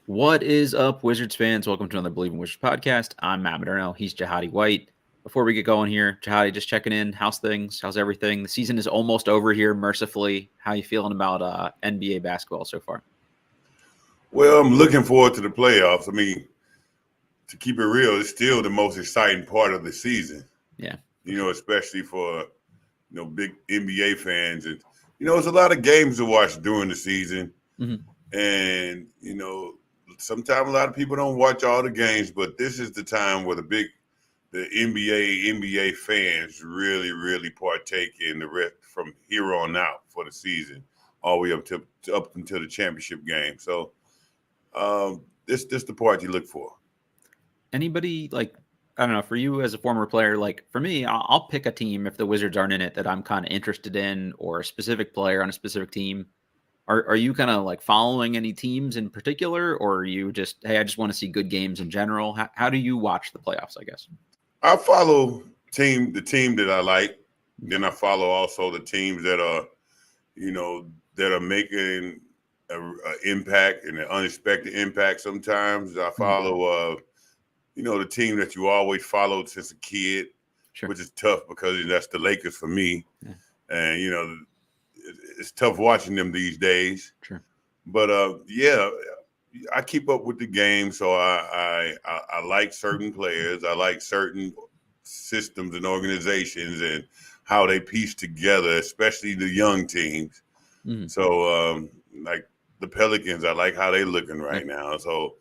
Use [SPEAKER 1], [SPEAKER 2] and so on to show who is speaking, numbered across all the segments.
[SPEAKER 1] What is up, Wizards fans? Welcome to another Believe in Wizards podcast. I'm Matt Modderno. He's Jahadi White. Before we get going here, Jahadi, just checking in. How's things? How's everything? The season is almost over here, mercifully. How you feeling about NBA basketball so far?
[SPEAKER 2] Well, I'm looking forward to the playoffs. I mean, to keep it real, it's still the most exciting part of the season.
[SPEAKER 1] Yeah.
[SPEAKER 2] Especially for big NBA fans, and it's a lot of games to watch during the season.
[SPEAKER 1] Mm-hmm.
[SPEAKER 2] And sometimes a lot of people don't watch all the games, but this is the time where the NBA fans really partake in the rest from here on out for the season, all the way up until the championship game. So this the part you look for.
[SPEAKER 1] Anybody, I don't know, for you as a former player, for me, I'll pick a team if the Wizards aren't in it that I'm kind of interested in, or a specific player on a specific team. Are you kind of following any teams in particular, or are you just, hey, I just want to see good games in general? How do you watch the playoffs, I guess?
[SPEAKER 2] I follow the team that I like. Then I follow also the teams that are, that are making an impact and an unexpected impact. Sometimes I follow, the team that you always followed since a kid,
[SPEAKER 1] Sure.
[SPEAKER 2] Which is tough because that's the Lakers for me.
[SPEAKER 1] Yeah.
[SPEAKER 2] And, it's tough watching them these days.
[SPEAKER 1] Sure.
[SPEAKER 2] But, I keep up with the game. So I like certain players. I like certain systems and organizations and how they piece together, especially the young teams.
[SPEAKER 1] Mm-hmm.
[SPEAKER 2] So, like the Pelicans, I like how they're looking right now. So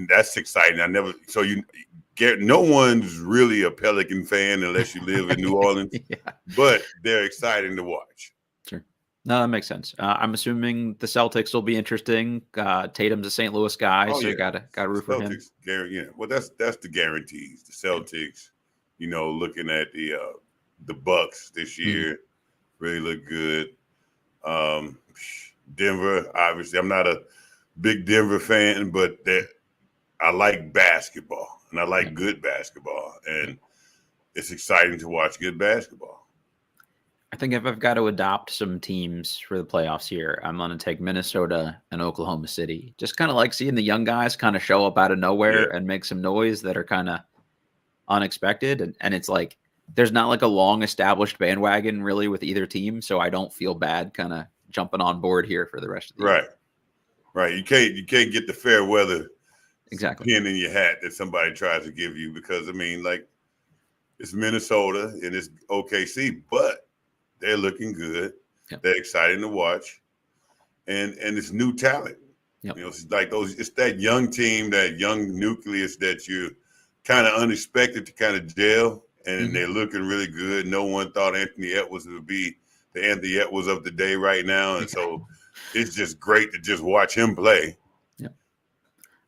[SPEAKER 2] that's exciting. No one's really a Pelican fan unless you live in New Orleans,
[SPEAKER 1] Yeah.
[SPEAKER 2] But they're exciting to watch.
[SPEAKER 1] Sure. No, that makes sense. I'm assuming the Celtics will be interesting. Tatum's a St. Louis guy, so you gotta root for him.
[SPEAKER 2] Well, that's the guarantees. The Celtics, looking at the Bucks this year, really look good. Denver, obviously, I'm not a big Denver fan, but I like basketball and I like good basketball, and it's exciting to watch good basketball.
[SPEAKER 1] I think if I've got to adopt some teams for the playoffs here, I'm going to take Minnesota and Oklahoma City. Just kind of like seeing the young guys kind of show up out of nowhere and make some noise that are kind of unexpected. And it's like, there's not like a long established bandwagon really with either team. So I don't feel bad kind of jumping on board here for the rest of the year.
[SPEAKER 2] Right. You can't get the fair weather pin in your hat that somebody tries to give you, because it's Minnesota and it's OKC, but they're looking good. Yep. They're exciting to watch, and it's new talent.
[SPEAKER 1] Yep.
[SPEAKER 2] It's like it's that young team, that young nucleus that you kind of unexpected to kind of gel, and they're looking really good. No one thought Anthony Edwards would be the Anthony Edwards of the day right now, and so it's just great to just watch him play.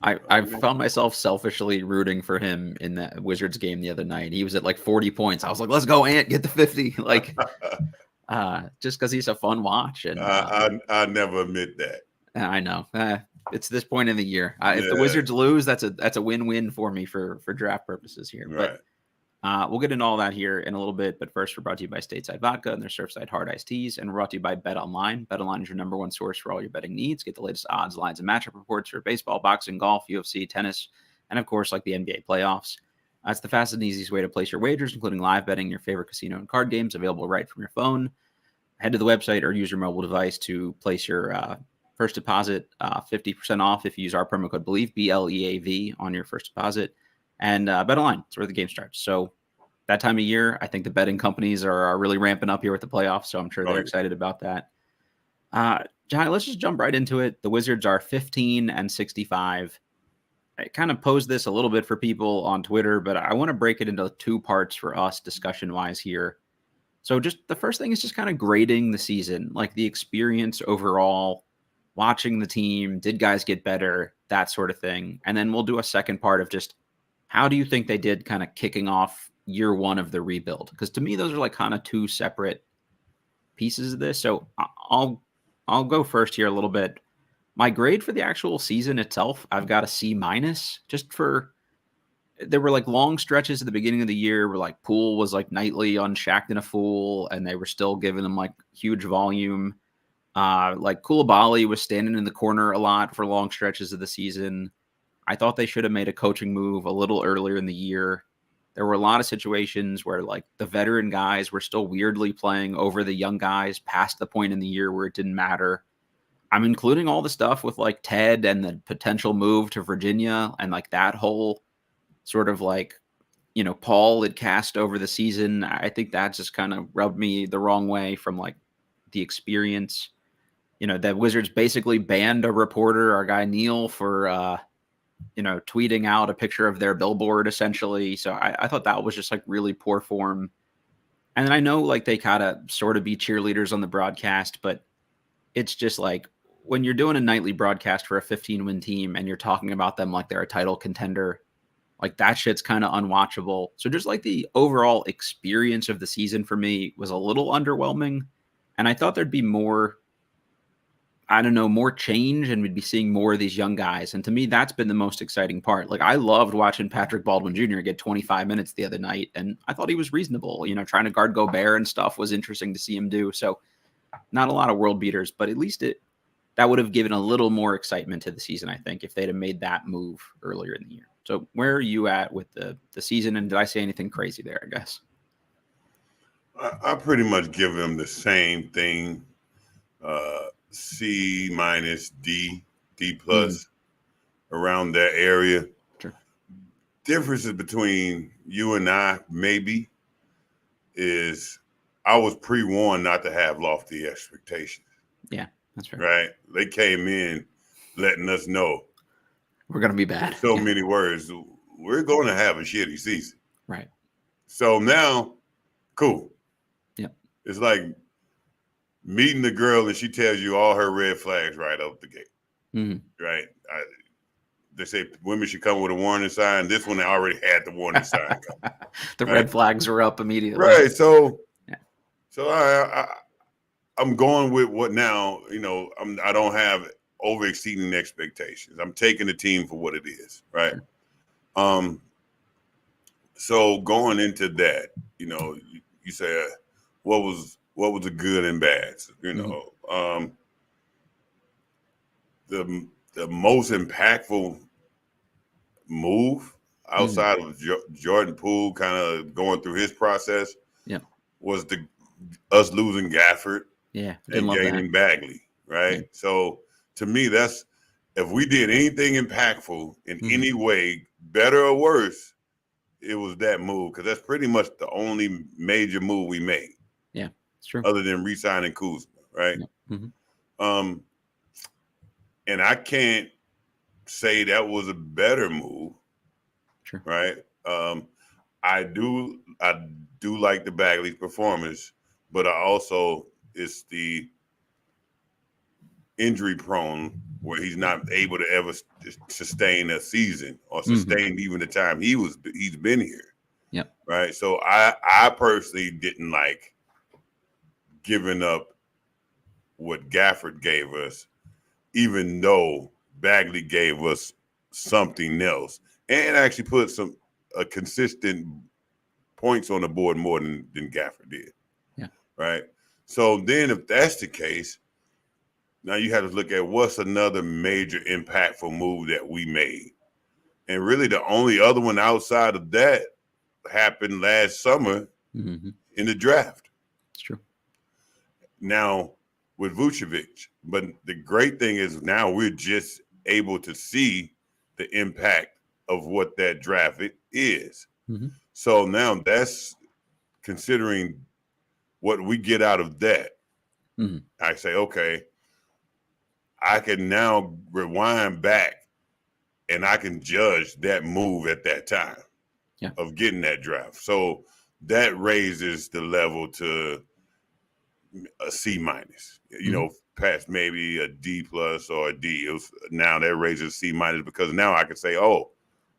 [SPEAKER 1] I found myself selfishly rooting for him in that Wizards game the other night. He was at 40 points. I was like, let's go, Ant, get the 50. Just because he's a fun watch. And
[SPEAKER 2] I never admit that.
[SPEAKER 1] I know. It's this point in the year. If the Wizards lose, that's a win-win for me for draft purposes here.
[SPEAKER 2] Right.
[SPEAKER 1] But we'll get into all that here in a little bit. But first, we're brought to you by Stateside Vodka and their Surfside Hard Iced Teas. And we're brought to you by BetOnline. BetOnline is your number one source for all your betting needs. Get the latest odds, lines, and matchup reports for baseball, boxing, golf, UFC, tennis, and of course, the NBA playoffs. It's the fastest and easiest way to place your wagers, including live betting your favorite casino and card games, available right from your phone. Head to the website or use your mobile device to place your first deposit, 50% off if you use our promo code BELIEVE, BLEAV, on your first deposit. And BetOnline, it's where the game starts. So that time of year, I think the betting companies are really ramping up here with the playoffs, so I'm sure they're excited about that. John, let's just jump right into it. The Wizards are 15-65. I kind of posed this a little bit for people on Twitter, but I want to break it into two parts for us discussion-wise here. So just the first thing is just kind of grading the season, the experience overall, watching the team, did guys get better, that sort of thing. And then we'll do a second part of just how do you think they did kind of kicking off year one of the rebuild? Because to me, those are kind of two separate pieces of this. So I'll go first here a little bit. My grade for the actual season itself, I've got a C-, just for, there were long stretches at the beginning of the year where Poole was nightly on Shaq and a Fool, and they were still giving them huge volume. Koulibaly was standing in the corner a lot for long stretches of the season. I thought they should have made a coaching move a little earlier in the year. There were a lot of situations where like the veteran guys were still weirdly playing over the young guys past the point in the year where it didn't matter. I'm including all the stuff with like Ted and the potential move to Virginia and like that whole sort of like, Paul had cast over the season. I think that just kind of rubbed me the wrong way from like the experience. The Wizards basically banned a reporter, our guy Neil, for tweeting out a picture of their billboard essentially. So I thought that was just like really poor form. And then I know like they gotta sort of be cheerleaders on the broadcast, but it's just like when you're doing a nightly broadcast for a 15-win team and you're talking about them like they're a title contender, like that shit's kind of unwatchable. So just like the overall experience of the season for me was a little underwhelming. And I thought there'd be more, more change, and we'd be seeing more of these young guys. And to me, that's been the most exciting part. Like I loved watching Patrick Baldwin Jr. get 25 minutes the other night. And I thought he was reasonable, trying to guard Gobert and stuff was interesting to see him do. So not a lot of world beaters, but at least that would have given a little more excitement to the season, I think, if they'd have made that move earlier in the year. So where are you at with the season? And did I say anything crazy there, I guess?
[SPEAKER 2] I pretty much give them the same thing. C minus, D plus, around that area.
[SPEAKER 1] Sure.
[SPEAKER 2] Differences between you and I maybe is I was pre-warned not to have lofty expectations.
[SPEAKER 1] Yeah, that's fair.
[SPEAKER 2] Right? They came in letting us know
[SPEAKER 1] we're going to be bad.
[SPEAKER 2] So many words. We're going to have a shitty season.
[SPEAKER 1] Right.
[SPEAKER 2] So now, cool.
[SPEAKER 1] Yep.
[SPEAKER 2] It's like meeting the girl and she tells you all her red flags right out the gate.
[SPEAKER 1] Mm-hmm.
[SPEAKER 2] Right? They say women should come with a warning sign. This one, they already had the warning sign come.
[SPEAKER 1] The red flags were up immediately.
[SPEAKER 2] Right. So, I'm going with what now, I don't have over exceeding expectations. I'm taking the team for what it is. Right. Sure. So going into that, you say, what was the good and bad? The most impactful move outside of Jordan Poole kind of going through his process was us losing Gafford and gaining Bagley, right? Yeah. So to me, that's if we did anything impactful in any way, better or worse, it was that move, because that's pretty much the only major move we made.
[SPEAKER 1] Yeah, it's true.
[SPEAKER 2] Other than re-signing Kuzma, right?
[SPEAKER 1] Yeah. Mm-hmm.
[SPEAKER 2] And I can't say that was a better move.
[SPEAKER 1] Sure.
[SPEAKER 2] Right? I do like the Bagley performance, but it's the injury prone where he's not able to ever sustain a season or sustain even the time he's been here.
[SPEAKER 1] Yep.
[SPEAKER 2] Right. So I personally didn't like giving up what Gafford gave us, even though Bagley gave us something else and actually put a consistent points on the board more than Gafford did.
[SPEAKER 1] Yeah.
[SPEAKER 2] Right. So then if that's the case, now you have to look at what's another major impactful move that we made. And really the only other one outside of that happened last summer in the draft.
[SPEAKER 1] It's true.
[SPEAKER 2] Now with Vucevic. But the great thing is now we're just able to see the impact of what that draft is. So now that's considering what we get out of that. I say, okay, I can now rewind back and I can judge that move at that time of getting that draft. So that raises the level to a C minus, past maybe a D plus or a D. Now that raises C minus because now I can say, oh,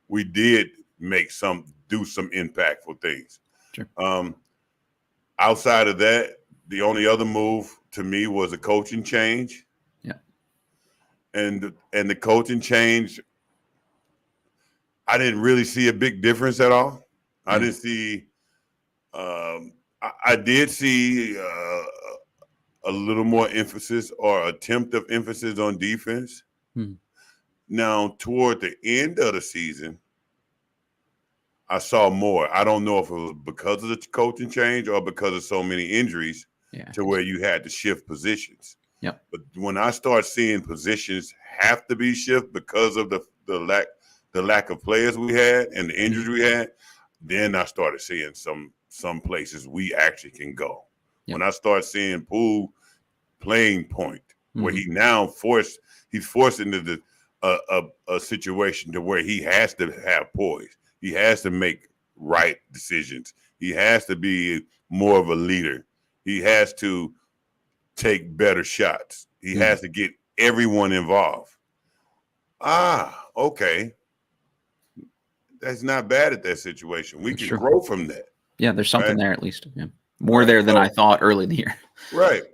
[SPEAKER 2] we did do some impactful things.
[SPEAKER 1] Sure.
[SPEAKER 2] Outside of that, the only other move to me was a coaching change.
[SPEAKER 1] Yeah.
[SPEAKER 2] And the coaching change, I didn't really see a big difference at all. I didn't see I did see a little more emphasis or attempt of emphasis on defense. Now, toward the end of the season, I saw more. I don't know if it was because of the coaching change or because of so many injuries to where you had to shift positions.
[SPEAKER 1] Yep.
[SPEAKER 2] But when I start seeing positions have to be shifted because of the lack of players we had and the injuries we had, then I started seeing some places we actually can go. Yep. When I start seeing Poole playing point, where he now he's forced into a situation to where he has to have poise. He has to make right decisions. He has to be more of a leader. He has to take better shots. He has to get everyone involved. Okay. That's not bad at that situation. We can grow from that.
[SPEAKER 1] Yeah, there's something there at least. Yeah. More there than I thought early in the year.
[SPEAKER 2] Right.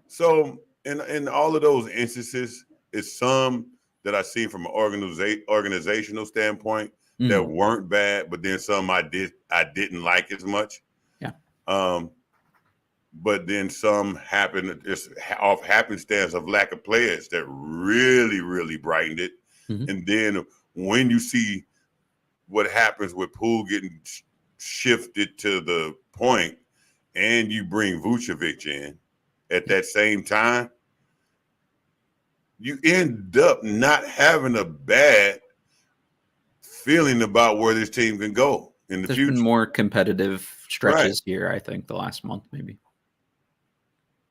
[SPEAKER 2] So in all of those instances, it's some that I see from an organizational standpoint that weren't bad, but then some I didn't like as much.
[SPEAKER 1] Yeah.
[SPEAKER 2] But then some happened just off happenstance of lack of players that really, really brightened it. And then when you see what happens with Poole getting shifted to the point, and you bring Vucevic in at that same time, you end up not having a bad feeling about where this team can go in the future.
[SPEAKER 1] There's been more competitive stretches here, I think, the last month maybe.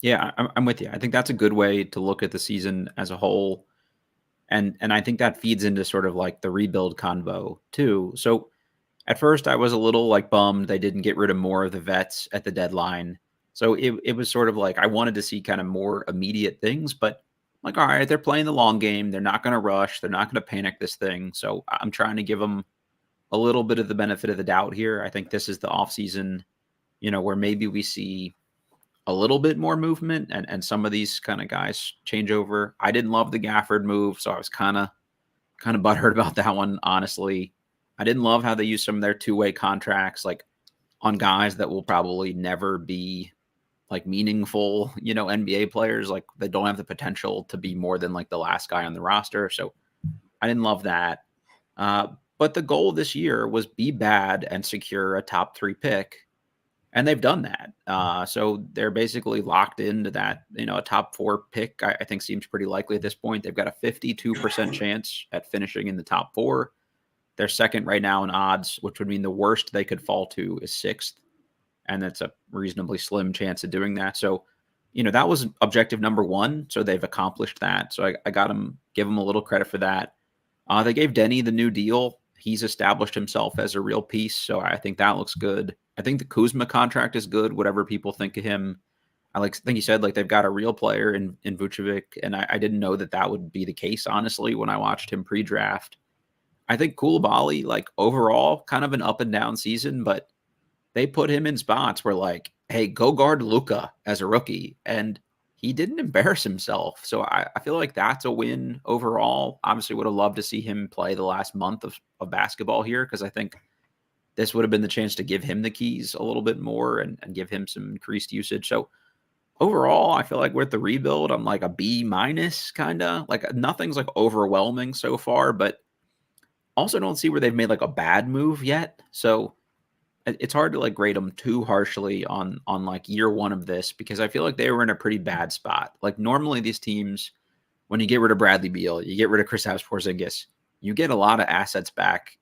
[SPEAKER 1] Yeah, I'm with you. I think that's a good way to look at the season as a whole. And I think that feeds into sort of like the rebuild convo too. So at first I was a little like bummed they didn't get rid of more of the vets at the deadline. So it was sort of like I wanted to see kind of more immediate things, but like, all right, they're playing the long game. They're not going to rush. They're not going to panic this thing. So I'm trying to give them a little bit of the benefit of the doubt here. I think this is the offseason, where maybe we see a little bit more movement and some of these kind of guys change over. I didn't love the Gafford move, so I was kind of butthurt about that one, honestly. I didn't love how they used some of their two-way contracts like on guys that will probably never be like meaningful, NBA players. Like they don't have the potential to be more than like the last guy on the roster. So I didn't love that. But the goal this year was be bad and secure a top 3 pick. And they've done that. So they're basically locked into that, a top 4 pick, I think seems pretty likely at this point. They've got a 52% chance at finishing in the top 4. They're second right now in odds, which would mean the worst they could fall to is 6th. And that's a reasonably slim chance of doing that. So, that was objective number 1. So they've accomplished that. So I got them, give them a little credit for that. They gave Denny the new deal. He's established himself as a real piece. So I think that looks good. I think the Kuzma contract is good, whatever people think of him. I think you said like they've got a real player in Vucevic. And I didn't know that would be the case, honestly, when I watched him pre-draft. I think Koulibaly, like overall, kind of an up and down season, but they put him in spots where like, hey, go guard Luka as a rookie. And he didn't embarrass himself. So I feel like that's a win overall. Obviously would have loved to see him play the last month of basketball here, because I think this would have been the chance to give him the keys a little bit more and give him some increased usage. So overall, I feel like with the rebuild, I'm like a B- kind of. Like nothing's like overwhelming so far, but also don't see where they've made like a bad move yet. So it's hard to like grade them too harshly on like year 1 of this, because I feel like they were in a pretty bad spot. Like normally these teams, when you get rid of Bradley Beal, you get rid of Kristaps Porzingis, you get a lot of assets back,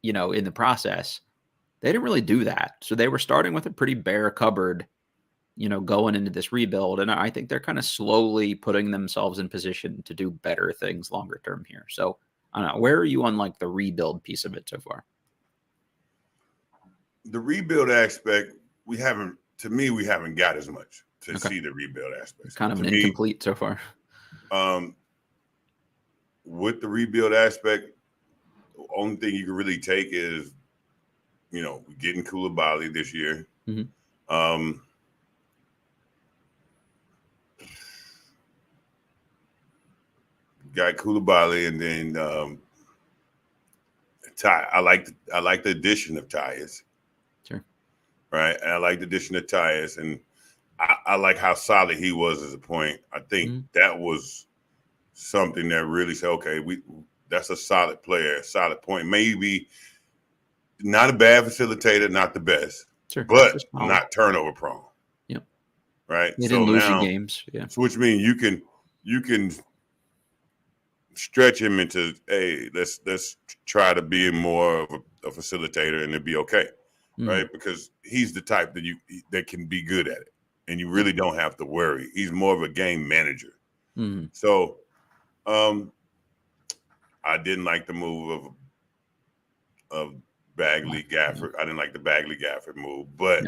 [SPEAKER 1] in the process. They didn't really do that. So they were starting with a pretty bare cupboard, going into this rebuild. And I think they're kind of slowly putting themselves in position to do better things longer term here. So I don't know. Where are you on like the rebuild piece of it so far?
[SPEAKER 2] The rebuild aspect, we haven't got as much to see the rebuild aspect.
[SPEAKER 1] It's kind of incomplete so far.
[SPEAKER 2] With the rebuild aspect, the only thing you can really take is, getting Koulibaly this year. Got Koulibaly, and then Ty. I like the addition of Tyus.
[SPEAKER 1] Sure.
[SPEAKER 2] Right. And I like the addition of Tyus, and I like how solid he was as a point. I think that was something that really said, okay, That's a solid player, a solid point. Maybe not a bad facilitator, not the best,
[SPEAKER 1] Sure.
[SPEAKER 2] but
[SPEAKER 1] Just solid.
[SPEAKER 2] not turnover prone.
[SPEAKER 1] Yep.
[SPEAKER 2] Right.
[SPEAKER 1] They
[SPEAKER 2] So
[SPEAKER 1] didn't lose you
[SPEAKER 2] now,
[SPEAKER 1] games. Yeah.
[SPEAKER 2] so which means you can stretch him into, hey, let's try to be more of a facilitator and it'll be okay. Right. Because he's the type that can be good at it. And you really don't have to worry. He's more of a game manager. So I didn't like the move of Bagley Gafford. I didn't like the Bagley Gafford move, but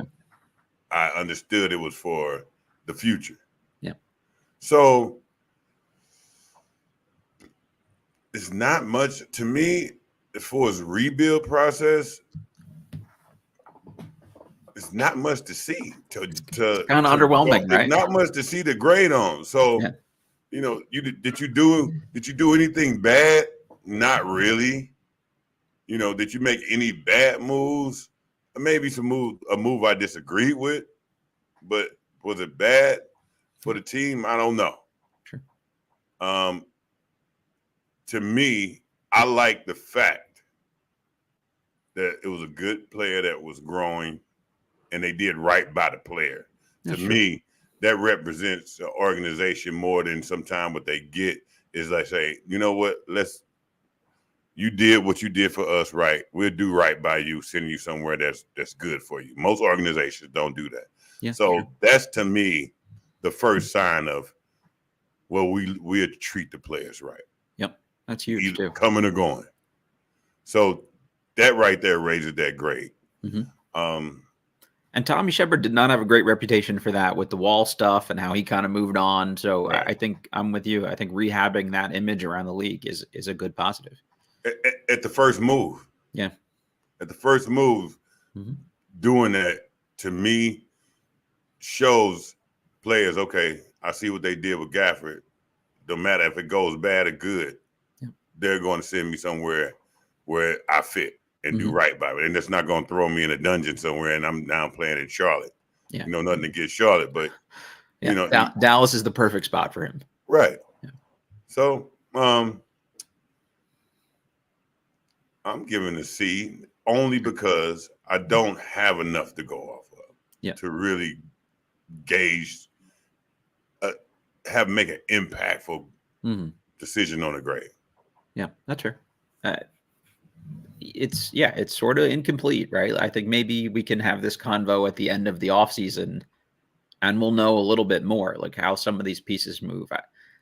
[SPEAKER 2] I understood it was for the future.
[SPEAKER 1] Yeah.
[SPEAKER 2] So it's not much to me as far as rebuild process. It's not much to see.
[SPEAKER 1] Kind of underwhelming, right?
[SPEAKER 2] Not much to see the grade on. So did you do anything bad? Not really. Did you make any bad moves? Maybe a move I disagreed with, but was it bad for the team? I don't know.
[SPEAKER 1] Sure.
[SPEAKER 2] To me, I like the fact that it was a good player that was growing and they did right by the player. To me, that represents an organization more than sometimes what they get is like, say, you know what, you did what you did for us, right? We'll do right by you, sending you somewhere that's good for you. Most organizations don't do that. Yeah, so that's, to me, the first sign of, well, we'll treat the players right.
[SPEAKER 1] Yep, that's huge
[SPEAKER 2] either
[SPEAKER 1] too.
[SPEAKER 2] Coming or going. So that right there raises that grade.
[SPEAKER 1] And Tommy Shepard did not have a great reputation for that with the wall stuff and how he kind of moved on. So I think I'm with you. I think rehabbing that image around the league is a good positive.
[SPEAKER 2] At the first move.
[SPEAKER 1] Yeah.
[SPEAKER 2] At the first move, doing that, to me, shows players, okay, I see what they did with Gafford. No matter if it goes bad or good, they're going to send me somewhere where I fit and do right by it. And that's not going to throw me in a dungeon somewhere and I'm now playing in Charlotte.
[SPEAKER 1] Yeah.
[SPEAKER 2] Nothing against Charlotte, but,
[SPEAKER 1] Dallas is the perfect spot for him.
[SPEAKER 2] Right. Yeah. So, I'm giving a C only because I don't have enough to go off of to really gauge, make an impactful decision on a grade.
[SPEAKER 1] Yeah, that's fair. It's sort of incomplete, right? I think maybe we can have this convo at the end of the offseason and we'll know a little bit more, like how some of these pieces move.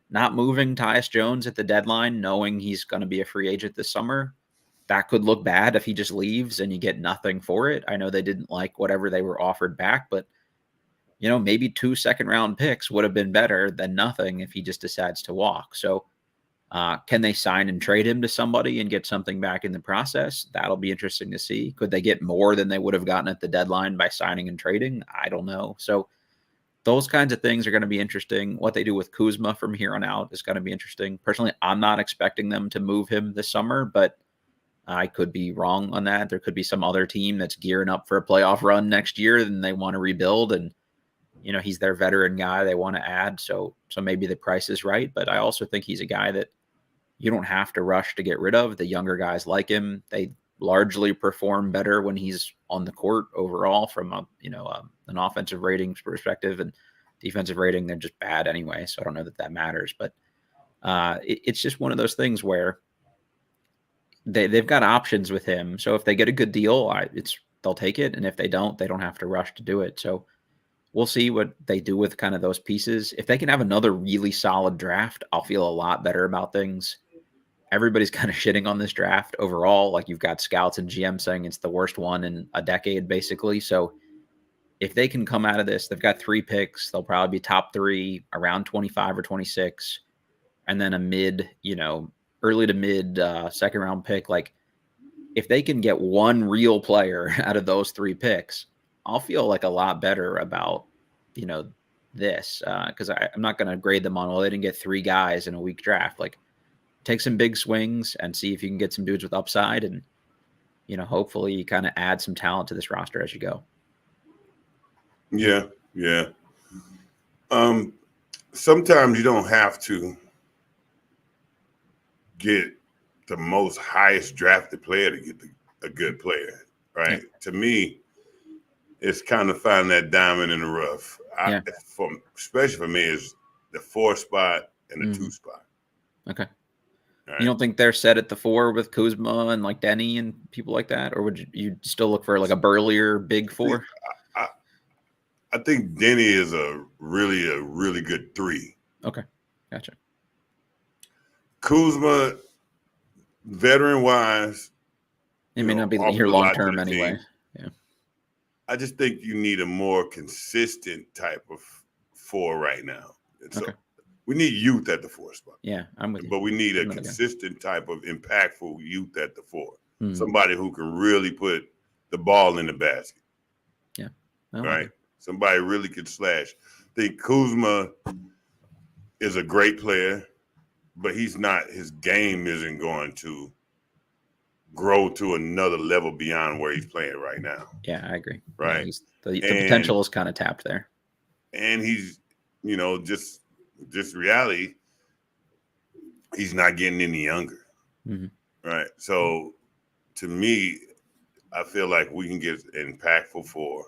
[SPEAKER 1] Not moving Tyus Jones at the deadline, knowing he's going to be a free agent this summer, that could look bad if he just leaves and you get nothing for it. I know they didn't like whatever they were offered back, but maybe 2 second-round picks would have been better than nothing if he just decides to walk. So can they sign and trade him to somebody and get something back in the process? That'll be interesting to see. Could they get more than they would have gotten at the deadline by signing and trading? I don't know. So those kinds of things are going to be interesting. What they do with Kuzma from here on out is going to be interesting. Personally, I'm not expecting them to move him this summer, but I could be wrong on that. There could be some other team that's gearing up for a playoff run next year and they want to rebuild, and he's their veteran guy they want to add. So maybe the price is right, but I also think he's a guy that you don't have to rush to get rid of. The younger guys like him. They largely perform better when he's on the court overall from an offensive ratings perspective, and defensive rating, they're just bad anyway. So I don't know that matters, but it's just one of those things where they've got options with him. So if they get a good deal, they'll take it. And if they don't have to rush to do it. So we'll see what they do with kind of those pieces. If they can have another really solid draft, I'll feel a lot better about things. Everybody's kind of shitting on this draft overall. Like, you've got scouts and GM saying it's the worst one in a decade, basically. So if they can come out of this, they've got 3 picks. They'll probably be top 3 around 25 or 26. And then a early to mid second round pick. Like, if they can get one real player out of those 3 picks, I'll feel like a lot better about, this, because I'm not going to grade them on, well, they didn't get 3 guys in a weak draft. Like, take some big swings and see if you can get some dudes with upside, and, hopefully you kind of add some talent to this roster as you go.
[SPEAKER 2] Yeah. Yeah. Sometimes you don't have to get the most highest drafted player to get a good player, right? Yeah. To me, it's kind of finding that diamond in the rough. Especially for me, is the 4 spot and the 2 spot.
[SPEAKER 1] Okay. Right. You don't think they're set at the 4 with Kuzma and like Denny and people like that, or would you still look for like a burlier big 4?
[SPEAKER 2] I think Denny is a really good 3.
[SPEAKER 1] Okay, gotcha.
[SPEAKER 2] Kuzma, veteran wise,
[SPEAKER 1] it may not be here long term anyway. Yeah,
[SPEAKER 2] I just think you need a more consistent type of 4 right now. And so we need youth at the 4 spot.
[SPEAKER 1] Yeah, I'm with you.
[SPEAKER 2] But we need a consistent type of impactful youth at the 4. Somebody who can really put the ball in the basket.
[SPEAKER 1] Yeah.
[SPEAKER 2] Right? Somebody really can slash. I think Kuzma is a great player, but his game isn't going to grow to another level beyond where he's playing right now.
[SPEAKER 1] Yeah, I agree.
[SPEAKER 2] Right.
[SPEAKER 1] Yeah, the potential is kind of tapped there.
[SPEAKER 2] And he's, just reality, he's not getting any younger. Right. So to me, I feel like we can get impactful for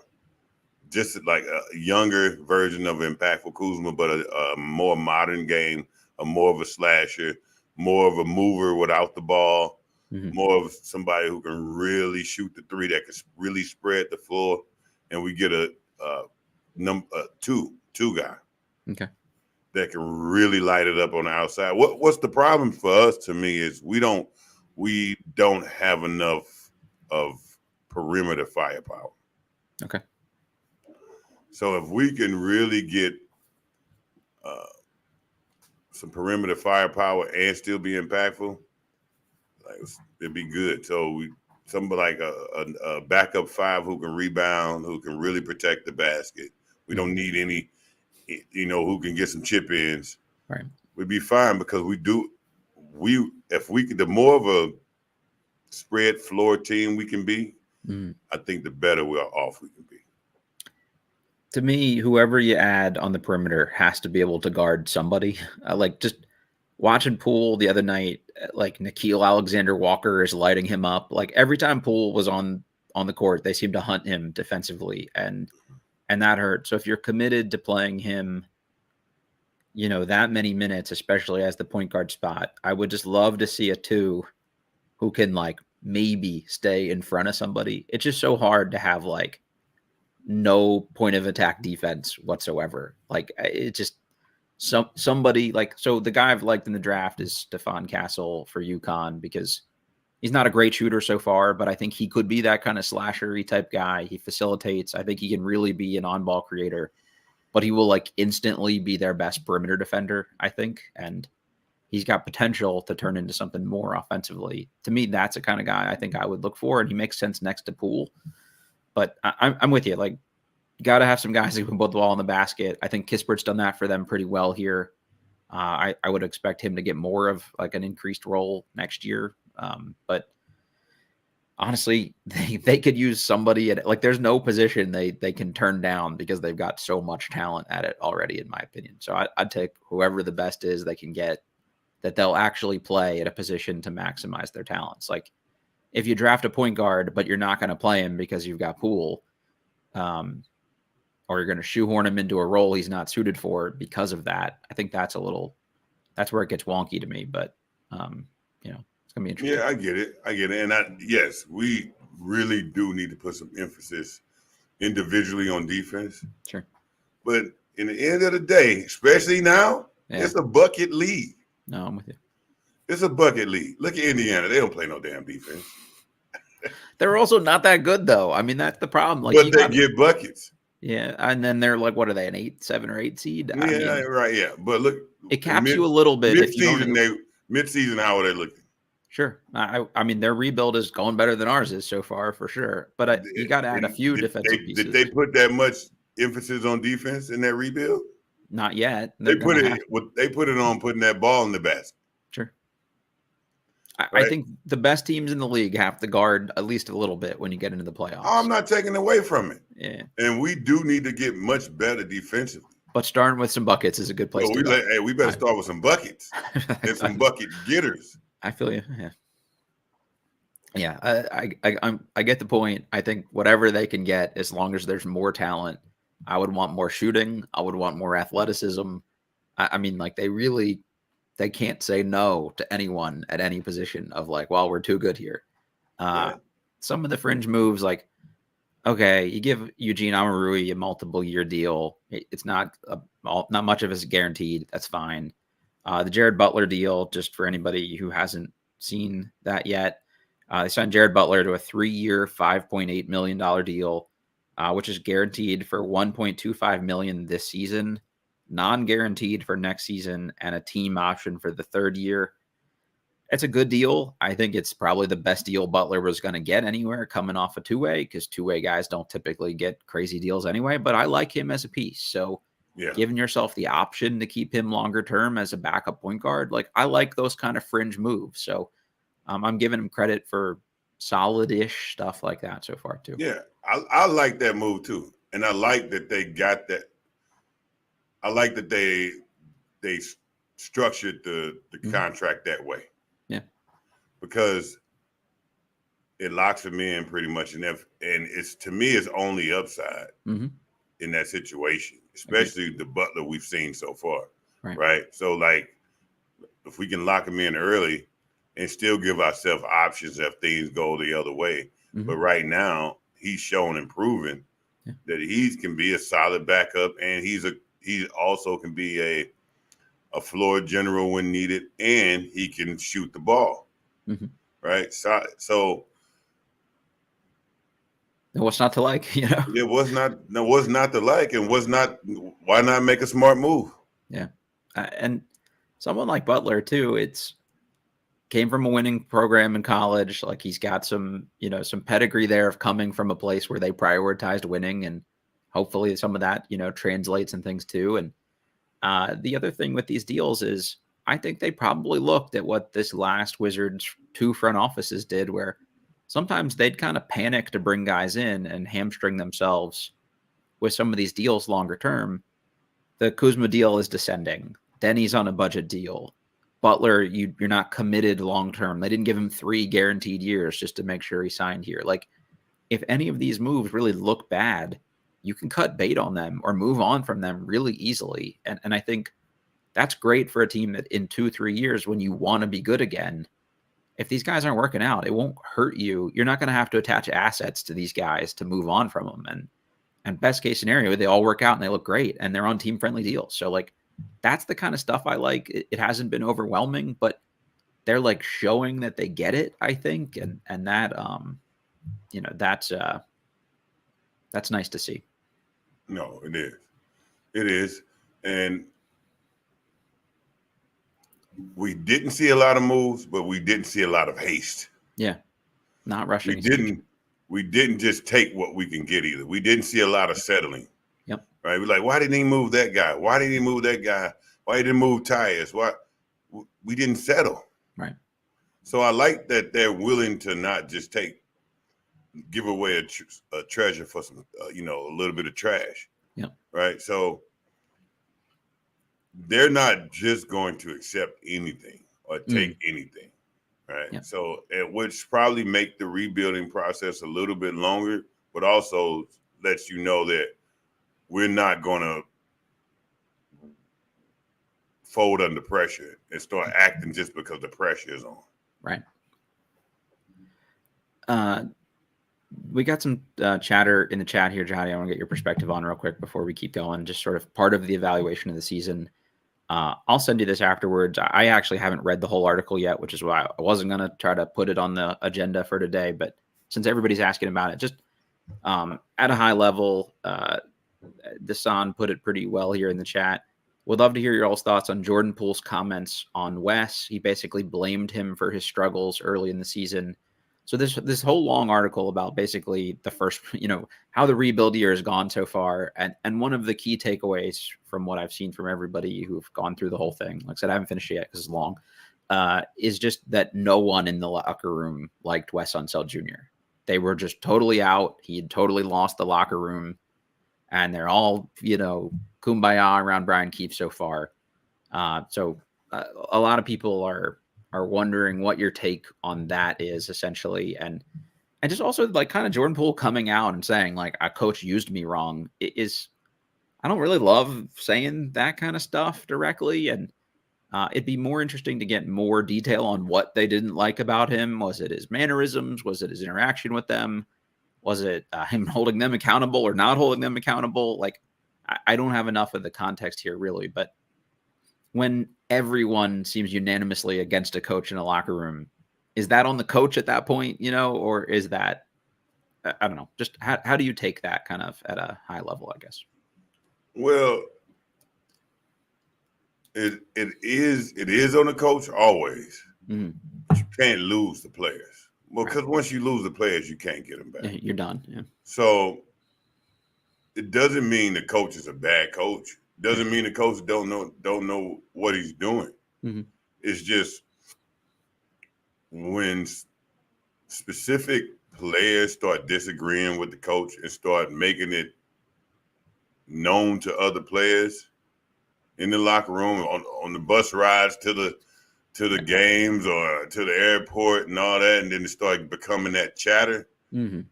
[SPEAKER 2] just like a younger version of impactful Kuzma, but a more modern game, more of a slasher, more of a mover without the ball, more of somebody who can really shoot the 3, that can really spread the floor, and we get a two guy.
[SPEAKER 1] Okay.
[SPEAKER 2] That can really light it up on the outside. What's the problem for us, to me, is we don't have enough of perimeter firepower.
[SPEAKER 1] Okay.
[SPEAKER 2] So if we can really get some perimeter firepower and still be impactful, it'd be good. So somebody like a backup 5 who can rebound, who can really protect the basket. We don't need any, who can get some chip ins.
[SPEAKER 1] Right.
[SPEAKER 2] We'd be fine, because the more of a spread floor team we can be, I think the better off we can be.
[SPEAKER 1] To me, whoever you add on the perimeter has to be able to guard somebody. Just watching Poole the other night, like Nickeil Alexander-Walker is lighting him up. Like every time Poole was on the court, they seemed to hunt him defensively, and that hurt. So if you're committed to playing him, that many minutes, especially as the point guard spot, I would just love to see a 2 who can like maybe stay in front of somebody. It's just so hard to have like no point of attack defense whatsoever. Like it just somebody like, so the guy I've liked in the draft is Stephon Castle for UConn, because he's not a great shooter so far, but I think he could be that kind of slashery type guy. He facilitates. I think he can really be an on-ball creator, but he will like instantly be their best perimeter defender, I think. And he's got potential to turn into something more offensively. To me, that's the kind of guy I think I would look for, and he makes sense next to Poole. But I'm with you. Like, you got to have some guys who can put the ball in the basket. I think Kispert's done that for them pretty well here. I would expect him to get more of like an increased role next year. But honestly, they could use somebody at, like, there's no position they can turn down, because they've got so much talent at it already, in my opinion. So I'd take whoever the best is they can get, that they'll actually play at a position to maximize their talents. Like, if you draft a point guard, but you're not going to play him because you've got Poole, or you're going to shoehorn him into a role he's not suited for because of that, I think that's where it gets wonky to me. But, it's going to be interesting.
[SPEAKER 2] Yeah, I get it. And yes, we really do need to put some emphasis individually on defense.
[SPEAKER 1] Sure.
[SPEAKER 2] But in the end of the day, especially now, it's a bucket league.
[SPEAKER 1] No, I'm with you.
[SPEAKER 2] It's a bucket league. Look at Indiana. They don't play no damn defense.
[SPEAKER 3] They're also not that good, though. I mean, that's the problem. Like,
[SPEAKER 2] but they get buckets.
[SPEAKER 1] Yeah, and then they're like, what are they, an 7 or 8 seed?
[SPEAKER 2] Yeah, right. Yeah, but look,
[SPEAKER 1] it caps you a little bit.
[SPEAKER 2] Mid-season, how are they looking?
[SPEAKER 1] Sure. I mean, their rebuild is going better than ours is so far, for sure. But you got to add a few defensive pieces.
[SPEAKER 2] Did they put that much emphasis on defense in that rebuild?
[SPEAKER 1] Not yet.
[SPEAKER 2] They put it on putting that ball in the basket.
[SPEAKER 1] Sure.
[SPEAKER 2] Right?
[SPEAKER 1] I think the best teams in the league have to guard at least a little bit when you get into the playoffs.
[SPEAKER 2] I'm not taking away from it.
[SPEAKER 1] Yeah.
[SPEAKER 2] And we do need to get much better defensively.
[SPEAKER 1] But starting with some buckets is a good place to go.
[SPEAKER 2] We better start with some buckets and some bucket getters.
[SPEAKER 1] I feel you. Yeah. Yeah, I get the point. I think whatever they can get, as long as there's more talent, I would want more shooting. I would want more athleticism. I mean, like they can't say no to anyone at any position of like, well, we're too good here. Uh,
[SPEAKER 2] Yeah.
[SPEAKER 1] some of the fringe moves, like, okay, you give Eugene Amarui a multiple year deal. It's not not much of it is guaranteed. That's fine. The Jared Butler deal, just for anybody who hasn't seen that yet, they signed Jared Butler to a 3-year, $5.8 million deal, which is guaranteed for $1.25 million this season, non-guaranteed for next season, and a team option for the 3rd year. It's a good deal. I think it's probably the best deal Butler was going to get anywhere coming off a two-way, because two-way guys don't typically get crazy deals anyway, but I like him as a piece. So
[SPEAKER 2] Yeah.
[SPEAKER 1] giving yourself the option to keep him longer term as a backup point guard, like I like those kind of fringe moves. So I'm giving him credit for solid-ish stuff like that so far too.
[SPEAKER 2] Yeah. I like that move too. And I like that they got that. I like that they structured the contract that way.
[SPEAKER 1] Yeah.
[SPEAKER 2] Because it locks him in pretty much, and it's, to me, it's only upside in that situation, especially the Butler we've seen so far, right? So, like, if we can lock him in early and still give ourselves options if things go the other way, but right now he's shown and proven that he can be a solid backup, and he also can be a floor general when needed, and he can shoot the ball, right? So
[SPEAKER 1] what's not to like, you know?
[SPEAKER 2] It was not to like, and why not make a smart move?
[SPEAKER 1] Yeah. And someone like Butler too, came from a winning program in college. Like he's got some pedigree there of coming from a place where they prioritized winning, and hopefully some of that, translates and things too. And the other thing with these deals is I think they probably looked at what this last Wizards 2 front offices did, where sometimes they'd kind of panic to bring guys in and hamstring themselves with some of these deals longer term. The Kuzma deal is descending. Denny's on a budget deal. Butler, you're not committed long term. They didn't give him 3 guaranteed years just to make sure he signed here. Like, if any of these moves really look bad, you can cut bait on them or move on from them really easily. And I think that's great for a team that in 2-3 years, when you want to be good again, if these guys aren't working out, it won't hurt you. You're not going to have to attach assets to these guys to move on from them. And best case scenario, they all work out and they look great and they're on team friendly deals. So like, that's the kind of stuff I like. It hasn't been overwhelming, but they're like showing that they get it, I think. And that, that's nice to see.
[SPEAKER 2] No, it is. It is. And we didn't see a lot of moves, but we didn't see a lot of haste.
[SPEAKER 1] Yeah. Not rushing.
[SPEAKER 2] We didn't just take what we can get either. We didn't see a lot of settling.
[SPEAKER 1] Yep.
[SPEAKER 2] Right. We're like, why didn't he move that guy? Why didn't he move that guy? Why didn't he move Tyus? Why? We didn't settle.
[SPEAKER 1] Right.
[SPEAKER 2] So I like that they're willing to not just give away a treasure for some, a little bit of trash.
[SPEAKER 1] Yep.
[SPEAKER 2] Right. So they're not just going to accept anything or take anything. Right.
[SPEAKER 1] Yep.
[SPEAKER 2] So which probably make the rebuilding process a little bit longer, but also lets you know that we're not going to fold under pressure and start acting just because the pressure is on.
[SPEAKER 1] Right. We got some chatter in the chat here, Jahadi. I want to get your perspective on real quick before we keep going. Just sort of part of the evaluation of the season. I'll send you this afterwards. I actually haven't read the whole article yet, which is why I wasn't going to try to put it on the agenda for today. But since everybody's asking about it, just at a high level, Desan put it pretty well here in the chat. Would love to hear your all's thoughts on Jordan Poole's comments on Wes. He basically blamed him for his struggles early in the season. So this whole long article about basically the first, how the rebuild year has gone so far. And one of the key takeaways from what I've seen from everybody who've gone through the whole thing, like I said, I haven't finished it yet because it's long, is just that no one in the locker room liked Wes Unseld Jr. They were just totally out. He had totally lost the locker room. And they're all, kumbaya around Brian Keefe so far. So a lot of people are are wondering what your take on that is essentially. And just also like kind of Jordan Poole coming out and saying like a coach used me wrong is, I don't really love saying that kind of stuff directly. And it'd be more interesting to get more detail on what they didn't like about him. Was it his mannerisms? Was it his interaction with them? Was it him holding them accountable or not holding them accountable? Like, I don't have enough of the context here really, but when everyone seems unanimously against a coach in a locker room, is that on the coach at that point, or is that, I don't know, just how do you take that kind of at a high level, I guess?
[SPEAKER 2] Well, it is on the coach always.
[SPEAKER 1] Mm-hmm.
[SPEAKER 2] But you can't lose the players. Well, because once you lose the players, you can't get them back.
[SPEAKER 1] Yeah, you're done. Yeah.
[SPEAKER 2] So it doesn't mean the coach is a bad coach. Doesn't mean the coach don't know what he's doing.
[SPEAKER 1] Mm-hmm.
[SPEAKER 2] It's just when specific players start disagreeing with the coach and start making it known to other players in the locker room, on the bus rides to the games or to the airport and all that, and then it started becoming that chatter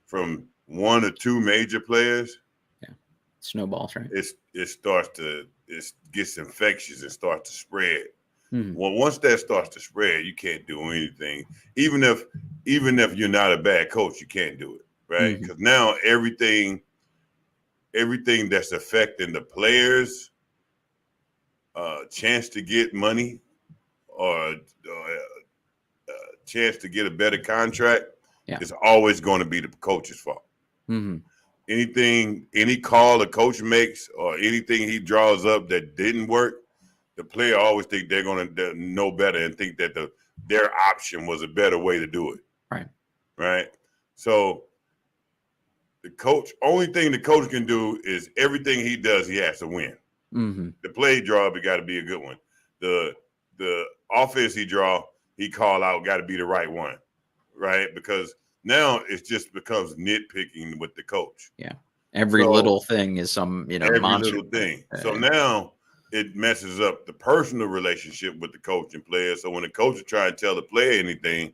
[SPEAKER 2] from one or two major players.
[SPEAKER 1] Yeah, snowballs, right?
[SPEAKER 2] It gets infectious and starts to spread.
[SPEAKER 1] Mm-hmm.
[SPEAKER 2] Well, once that starts to spread, you can't do anything. Even if you're not a bad coach, you can't do it, right? Because now everything that's affecting the players' chance to get money or chance to get a better contract is always going to be the coach's fault.
[SPEAKER 1] Mm-hmm.
[SPEAKER 2] Any call the coach makes or anything he draws up that didn't work, the player always think they're going to know better and think that their option was a better way to do it. Right. So only thing the coach can do is everything he does, he has to win.
[SPEAKER 1] Mm-hmm.
[SPEAKER 2] The play draw, it got to be a good one. The offense he call out got to be the right one, right? Because now it just becomes nitpicking with the coach.
[SPEAKER 1] Yeah, every little thing is some
[SPEAKER 2] every
[SPEAKER 1] monster
[SPEAKER 2] little thing. So now it messes up the personal relationship with the coach and player. So when the coach is trying to tell the player anything,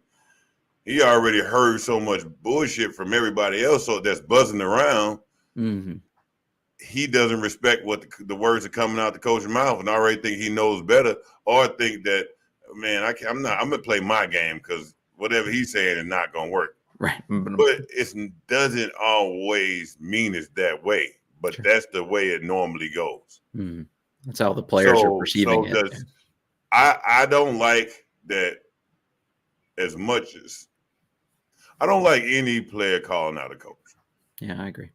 [SPEAKER 2] he already heard so much bullshit from everybody else, so that's buzzing around.
[SPEAKER 1] Mm-hmm.
[SPEAKER 2] He doesn't respect what the words are coming out the coach's mouth and already think he knows better, or think that, man, I'm going to play my game because whatever he's saying is not going to work.
[SPEAKER 1] Right.
[SPEAKER 2] But it doesn't always mean it's that way, but that's the way it normally goes.
[SPEAKER 1] Mm-hmm. That's how the players are perceiving it.
[SPEAKER 2] I don't like that as much as I don't like any player calling out a coach.
[SPEAKER 1] Yeah, I agree.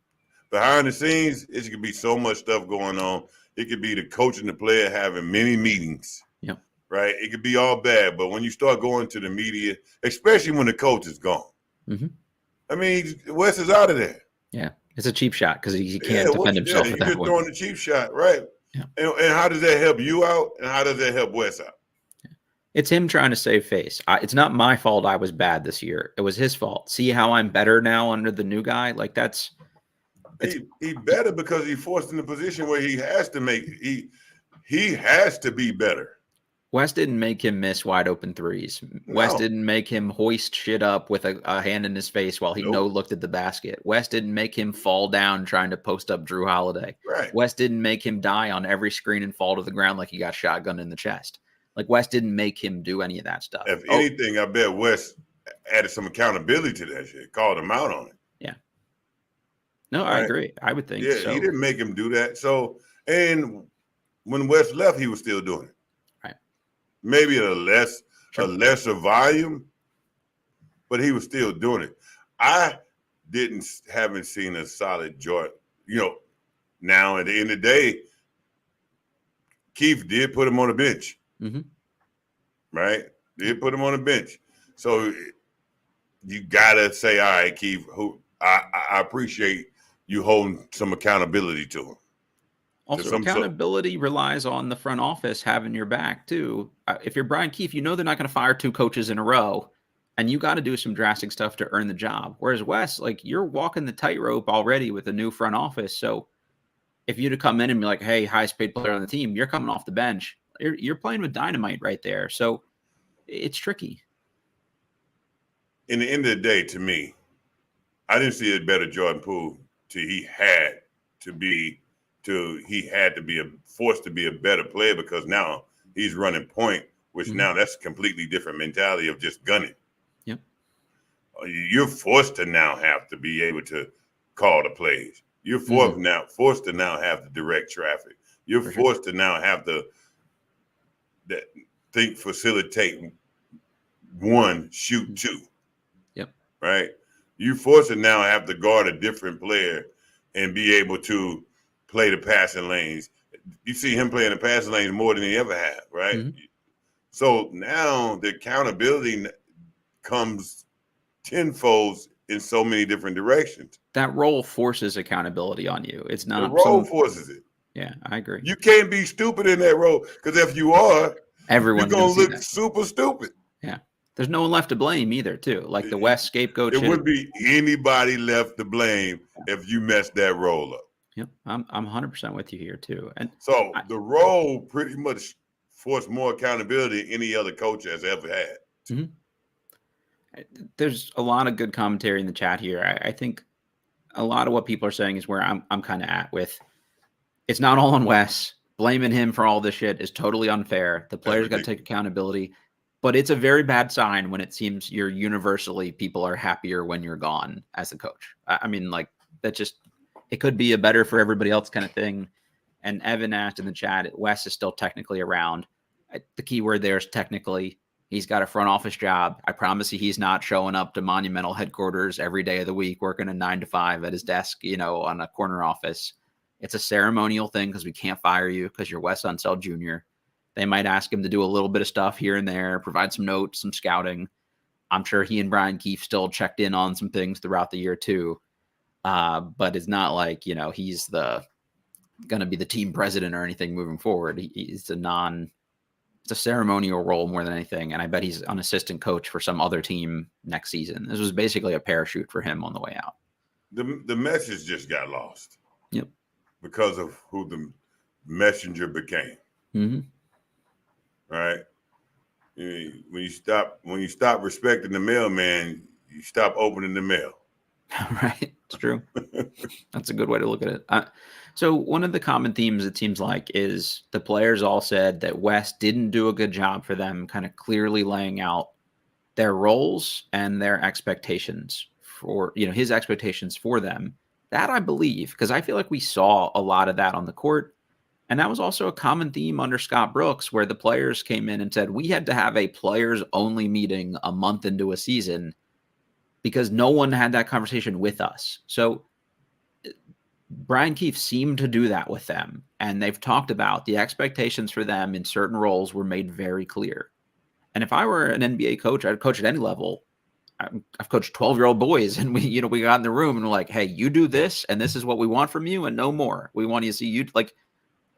[SPEAKER 2] Behind the scenes, it could be so much stuff going on. It could be the coach and the player having many meetings.
[SPEAKER 1] Yep.
[SPEAKER 2] Right? It could be all bad. But when you start going to the media, especially when the coach is gone, I mean, Wes is out of there.
[SPEAKER 1] Yeah. It's a cheap shot because he can't defend himself at that
[SPEAKER 2] point. You're throwing a cheap shot, right?
[SPEAKER 1] Yeah.
[SPEAKER 2] And how does that help you out? And how does that help Wes out?
[SPEAKER 1] It's him trying to save face. It's not my fault I was bad this year. It was his fault. See how I'm better now under the new guy? Like that's
[SPEAKER 2] he better because he forced in a position where he has to be better.
[SPEAKER 1] Wes didn't make him miss wide open threes. No. Wes didn't make him hoist shit up with a hand in his face while he looked at the basket. Wes didn't make him fall down trying to post up Drew Holiday.
[SPEAKER 2] Right.
[SPEAKER 1] Wes didn't make him die on every screen and fall to the ground like he got shotgunned in the chest. Like Wes didn't make him do any of that stuff.
[SPEAKER 2] If anything, I bet Wes added some accountability to that shit, called him out on it.
[SPEAKER 1] Yeah. No, right? I agree. I would think so.
[SPEAKER 2] He didn't make him do that. So, and when Wes left, he was still doing it.
[SPEAKER 1] Right.
[SPEAKER 2] Maybe a lesser volume, but he was still doing it. I haven't seen a solid Jordan. Now at the end of the day, Keefe did put him on the bench.
[SPEAKER 1] Mm-hmm.
[SPEAKER 2] Right? Did put him on the bench. So you gotta say, all right, Keefe, I appreciate you holding some accountability to him.
[SPEAKER 1] Also, accountability relies on the front office having your back too. If you're Brian Keefe, they're not going to fire two coaches in a row, and you got to do some drastic stuff to earn the job. Whereas Wes, you're walking the tightrope already with a new front office. So if you'd have come in and be like, "Hey, highest paid player on the team," you're coming off the bench. You're playing with dynamite right there. So it's tricky.
[SPEAKER 2] In the end of the day, to me, I didn't see a better Jordan Poole till he had to be forced to be a better player, because now he's running point, which now that's a completely different mentality of just gunning.
[SPEAKER 1] Yep.
[SPEAKER 2] You're forced to now have to be able to call the plays. You're forced to now have to direct traffic. You're forced to now have to facilitate one, shoot two.
[SPEAKER 1] Yep.
[SPEAKER 2] Right. You're forced to now have to guard a different player and be able to play the passing lanes. You see him playing the passing lanes more than he ever had, right?
[SPEAKER 1] Mm-hmm.
[SPEAKER 2] So now the accountability comes tenfold in so many different directions.
[SPEAKER 1] That role forces accountability on you. It's not
[SPEAKER 2] the role forces it.
[SPEAKER 1] Yeah, I agree.
[SPEAKER 2] You can't be stupid in that role, because if you are,
[SPEAKER 1] everyone's
[SPEAKER 2] you're gonna look super stupid.
[SPEAKER 1] Yeah. There's no one left to blame either, too. Like the West scapegoat.
[SPEAKER 2] There wouldn't be anybody left to blame if you messed that role up.
[SPEAKER 1] Yep, I'm 100% with you here too. And
[SPEAKER 2] so the role pretty much forced more accountability than any other coach has ever had.
[SPEAKER 1] Mm-hmm. There's a lot of good commentary in the chat here. I think a lot of what people are saying is where I'm kind of at with. It's not all on Wes. Blaming him for all this shit is totally unfair. The players got to take accountability. But it's a very bad sign when it seems you're universally people are happier when you're gone as a coach. I mean, like that just, it could be a better for everybody else kind of thing. And Evan asked in the chat, Wes is still technically around. The key word there is technically. He's got a front office job. I promise you he's not showing up to Monumental headquarters every day of the week, working a 9 to 5 at his desk, on a corner office. It's a ceremonial thing because we can't fire you because you're Wes Unseld Jr. They might ask him to do a little bit of stuff here and there, provide some notes, some scouting. I'm sure he and Brian Keefe still checked in on some things throughout the year too. But it's not like, he's going to be the team president or anything moving forward. It's a ceremonial role more than anything. And I bet he's an assistant coach for some other team next season. This was basically a parachute for him on the way out.
[SPEAKER 2] The message just got lost.
[SPEAKER 1] Yep.
[SPEAKER 2] Because of who the messenger became.
[SPEAKER 1] Mm-hmm.
[SPEAKER 2] Right. When you stop respecting the mailman, you stop opening the mail.
[SPEAKER 1] Right. It's true. That's a good way to look at it. So one of the common themes, it seems like, is the players all said that Wes didn't do a good job for them, kind of clearly laying out their roles and their expectations for, his expectations for them. That I believe, because I feel like we saw a lot of that on the court. And that was also a common theme under Scott Brooks, where the players came in and said, we had to have a players only meeting a month into a season because no one had that conversation with us. So Brian Keefe seemed to do that with them. And they've talked about the expectations for them in certain roles were made very clear. And if I were an NBA coach, I'd coach at any level. I've coached 12-year-old boys, and we got in the room and we're like, hey, you do this, and this is what we want from you, and no more. We want you to see you. Like,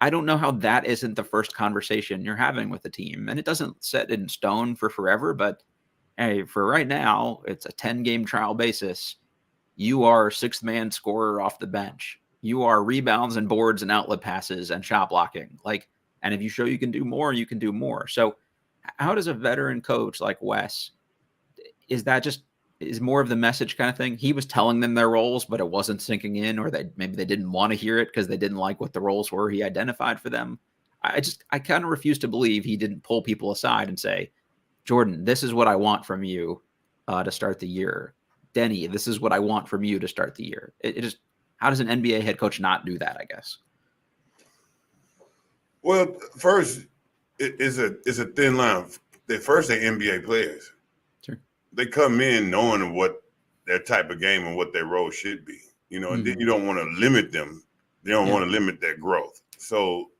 [SPEAKER 1] I don't know how that isn't the first conversation you're having with the team. And it doesn't set in stone for forever, but hey, for right now, it's a 10-game trial basis. You are sixth man scorer off the bench. You are rebounds and boards and outlet passes and shot blocking. And if you show you can do more, you can do more. So how does a veteran coach like Wes, is more of the message kind of thing? He was telling them their roles, but it wasn't sinking in, or maybe they didn't want to hear it because they didn't like what the roles were he identified for them. I kind of refuse to believe he didn't pull people aside and say, Jordan, this is what I want from you to start the year. Denny, this is what I want from you to start the year. How does an NBA head coach not do that, I guess?
[SPEAKER 2] Well, first, it's a thin line. They're NBA players.
[SPEAKER 1] Sure.
[SPEAKER 2] They come in knowing what their type of game and what their role should be, and then you don't want to limit them. They don't want to limit their growth. So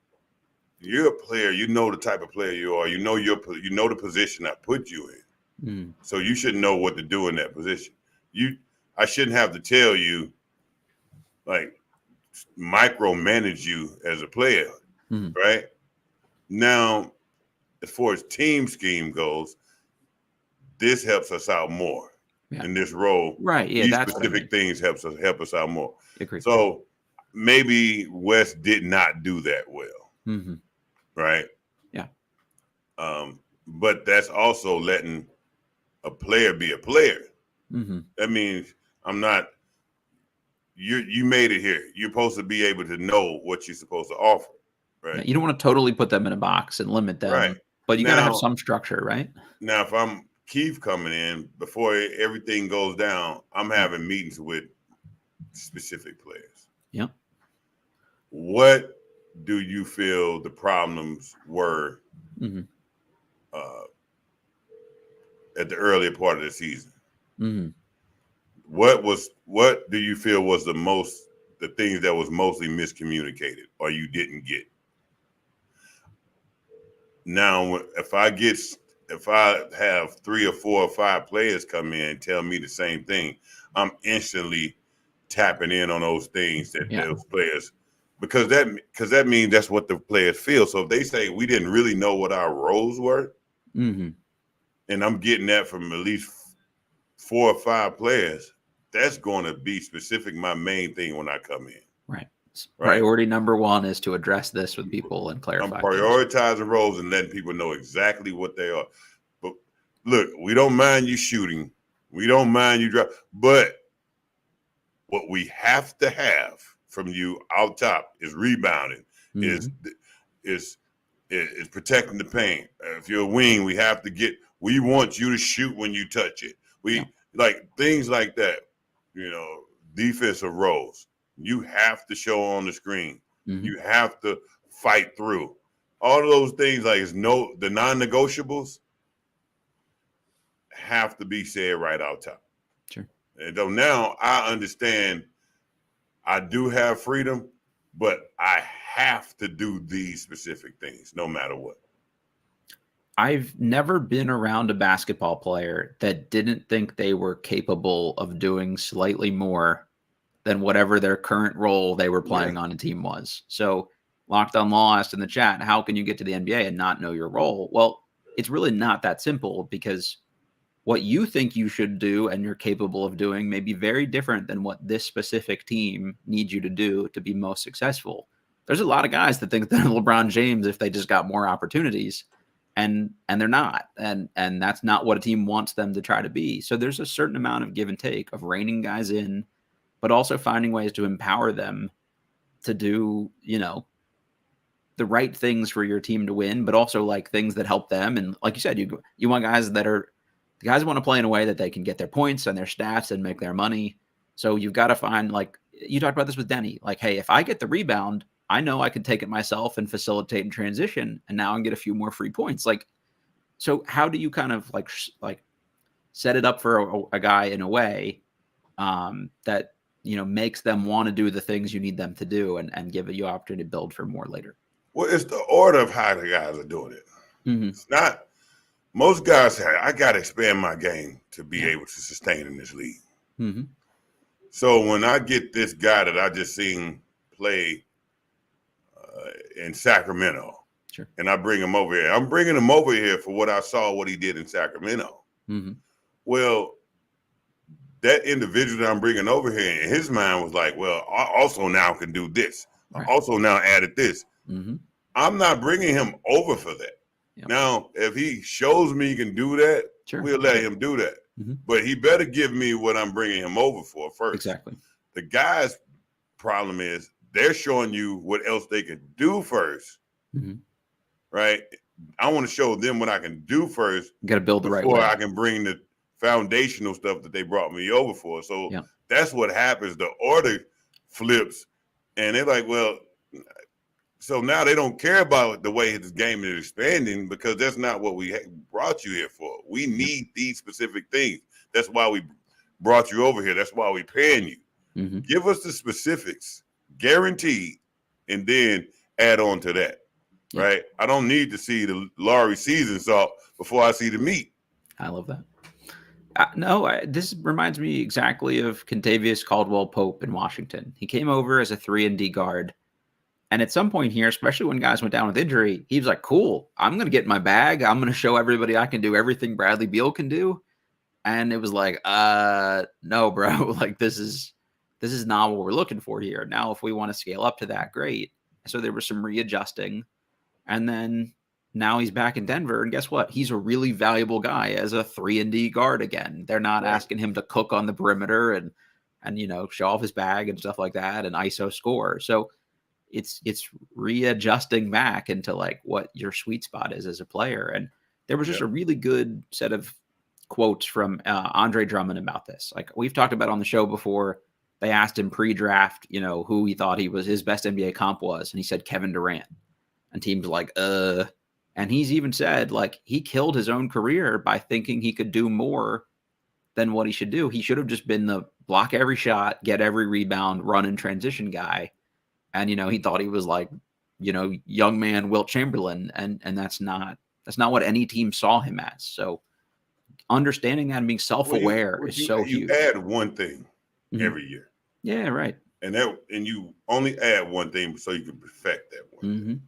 [SPEAKER 2] you're a player, the type of player you are, the position I put you in. So you should know what to do in that position. I shouldn't have to tell you, micromanage you as a player, right? Now, as far as team scheme goes, this helps us out more in this role.
[SPEAKER 1] Right. Yeah.
[SPEAKER 2] These
[SPEAKER 1] that's
[SPEAKER 2] specific things help us out more.
[SPEAKER 1] Agreed.
[SPEAKER 2] So maybe Wes did not do that well.
[SPEAKER 1] Mm-hmm.
[SPEAKER 2] Right.
[SPEAKER 1] Yeah.
[SPEAKER 2] but that's also letting a player be a player.
[SPEAKER 1] Mm-hmm.
[SPEAKER 2] That means you made it here. You're supposed to be able to know what you're supposed to offer, right?
[SPEAKER 1] You don't want to totally put them in a box and limit them,
[SPEAKER 2] Right.
[SPEAKER 1] but you got to have
[SPEAKER 2] Now-
[SPEAKER 1] some structure, right?
[SPEAKER 2] Now, if I'm Keefe coming in, before everything goes down, I'm having meetings with specific players.
[SPEAKER 1] Yep.
[SPEAKER 2] What do you feel the problems were
[SPEAKER 1] Mm-hmm.
[SPEAKER 2] at the earlier part of the season?
[SPEAKER 1] Mm-hmm.
[SPEAKER 2] What do you feel was the things that was mostly miscommunicated or you didn't get? Now, if I have 3 or 4 or 5 players come in and tell me the same thing, I'm instantly tapping in on those things that those players, because that means that's what the players feel. So if they say we didn't really know what our roles were,
[SPEAKER 1] Mm-hmm.
[SPEAKER 2] and I'm getting that from at least 4 or 5 players, that's going to be specific. My main thing when I come in.
[SPEAKER 1] Right.
[SPEAKER 2] Right.
[SPEAKER 1] Priority number 1 is to address this with people and
[SPEAKER 2] I'm
[SPEAKER 1] clarify.
[SPEAKER 2] prioritizing roles and letting people know exactly what they are. But look, we don't mind you shooting. We don't mind you drop. But what we have to have from you out top is rebounding,
[SPEAKER 1] Mm-hmm.
[SPEAKER 2] is protecting the paint. If you're a wing, we want you to shoot when you touch it. Like things like that, defensive roles. You have to show on the screen.
[SPEAKER 1] Mm-hmm.
[SPEAKER 2] You have to fight through. All of those things, like the non-negotiables have to be said right out top.
[SPEAKER 1] Sure.
[SPEAKER 2] And so now I understand I do have freedom, but I have to do these specific things no matter what.
[SPEAKER 1] I've never been around a basketball player that didn't think they were capable of doing slightly more than whatever their current role they were playing on a team was. So Locked On Law asked in the chat, how can you get to the NBA and not know your role? Well, it's really not that simple, because what you think you should do and you're capable of doing may be very different than what this specific team needs you to do to be most successful. There's a lot of guys that think they're LeBron James if they just got more opportunities, and they're not. And that's not what a team wants them to try to be. So there's a certain amount of give and take of reining guys in, but also finding ways to empower them to do, the right things for your team to win, but also like things that help them. And like you said, you want guys want to play in a way that they can get their points and their stats and make their money. So you've got to find, like you talked about this with Denny, like, hey, if I get the rebound, I know I can take it myself and facilitate and transition, and now I can get a few more free points. Like, so how do you kind of like set it up for a guy in a way that, makes them want to do the things you need them to do, and give you opportunity to build for more later?
[SPEAKER 2] Well, it's the order of how the guys are doing it.
[SPEAKER 1] Mm-hmm.
[SPEAKER 2] It's not, most guys say, I got to expand my game to be able to sustain in this league.
[SPEAKER 1] Mm-hmm.
[SPEAKER 2] So when I get this guy that I just seen play in Sacramento,
[SPEAKER 1] sure,
[SPEAKER 2] and I bring him over here, I'm bringing him over here for what I saw, what he did in Sacramento.
[SPEAKER 1] Mm-hmm.
[SPEAKER 2] Well, that individual that I'm bringing over here, in his mind was like, well, I also now can do this.
[SPEAKER 1] Right.
[SPEAKER 2] I also now added this.
[SPEAKER 1] Mm-hmm.
[SPEAKER 2] I'm not bringing him over for that.
[SPEAKER 1] Yep.
[SPEAKER 2] Now, if he shows me he can do that,
[SPEAKER 1] sure,
[SPEAKER 2] we'll let him do that.
[SPEAKER 1] Mm-hmm.
[SPEAKER 2] But he better give me what I'm bringing him over for first.
[SPEAKER 1] Exactly.
[SPEAKER 2] The guy's problem is they're showing you what else they can do first,
[SPEAKER 1] mm-hmm.
[SPEAKER 2] right? I want to show them what I can do first.
[SPEAKER 1] You got to build the right
[SPEAKER 2] before
[SPEAKER 1] way.
[SPEAKER 2] I can bring the foundational stuff that they brought me over for. So that's what happens. The order flips, and they're like, well, so now they don't care about the way this game is expanding, because that's not what we brought you here for. We need these specific things. That's why we brought you over here. That's why we're paying you.
[SPEAKER 1] Mm-hmm.
[SPEAKER 2] Give us the specifics, guaranteed, and then add on to that, right? I don't need to see the Laurie season salt before I see the meat.
[SPEAKER 1] I love that. This reminds me exactly of Kentavious Caldwell-Pope in Washington. He came over as a 3-and-D guard. And at some point here, especially when guys went down with injury, he was like, cool, I'm going to get in my bag. I'm going to show everybody I can do everything Bradley Beal can do. And it was like, no, bro, like this is not what we're looking for here. Now, if we want to scale up to that, great. So there was some readjusting. And then now he's back in Denver, and guess what? He's a really valuable guy as a 3-and-D guard again. They're not asking him to cook on the perimeter and show off his bag and stuff like that and ISO score. So it's readjusting back into like what your sweet spot is as a player. And there was just a really good set of quotes from Andre Drummond about this. Like we've talked about on the show before, they asked him pre-draft, who he thought his best NBA comp was. And he said Kevin Durant. And teams like, and he's even said like he killed his own career by thinking he could do more than what he should do. He should have just been the block every shot, get every rebound, run and transition guy. And, he thought he was like, young man Wilt Chamberlain. And that's not what any team saw him as. So understanding that and being self-aware is so huge.
[SPEAKER 2] You add one thing every year.
[SPEAKER 1] Yeah, right.
[SPEAKER 2] And you only add one thing so you can perfect that one thing.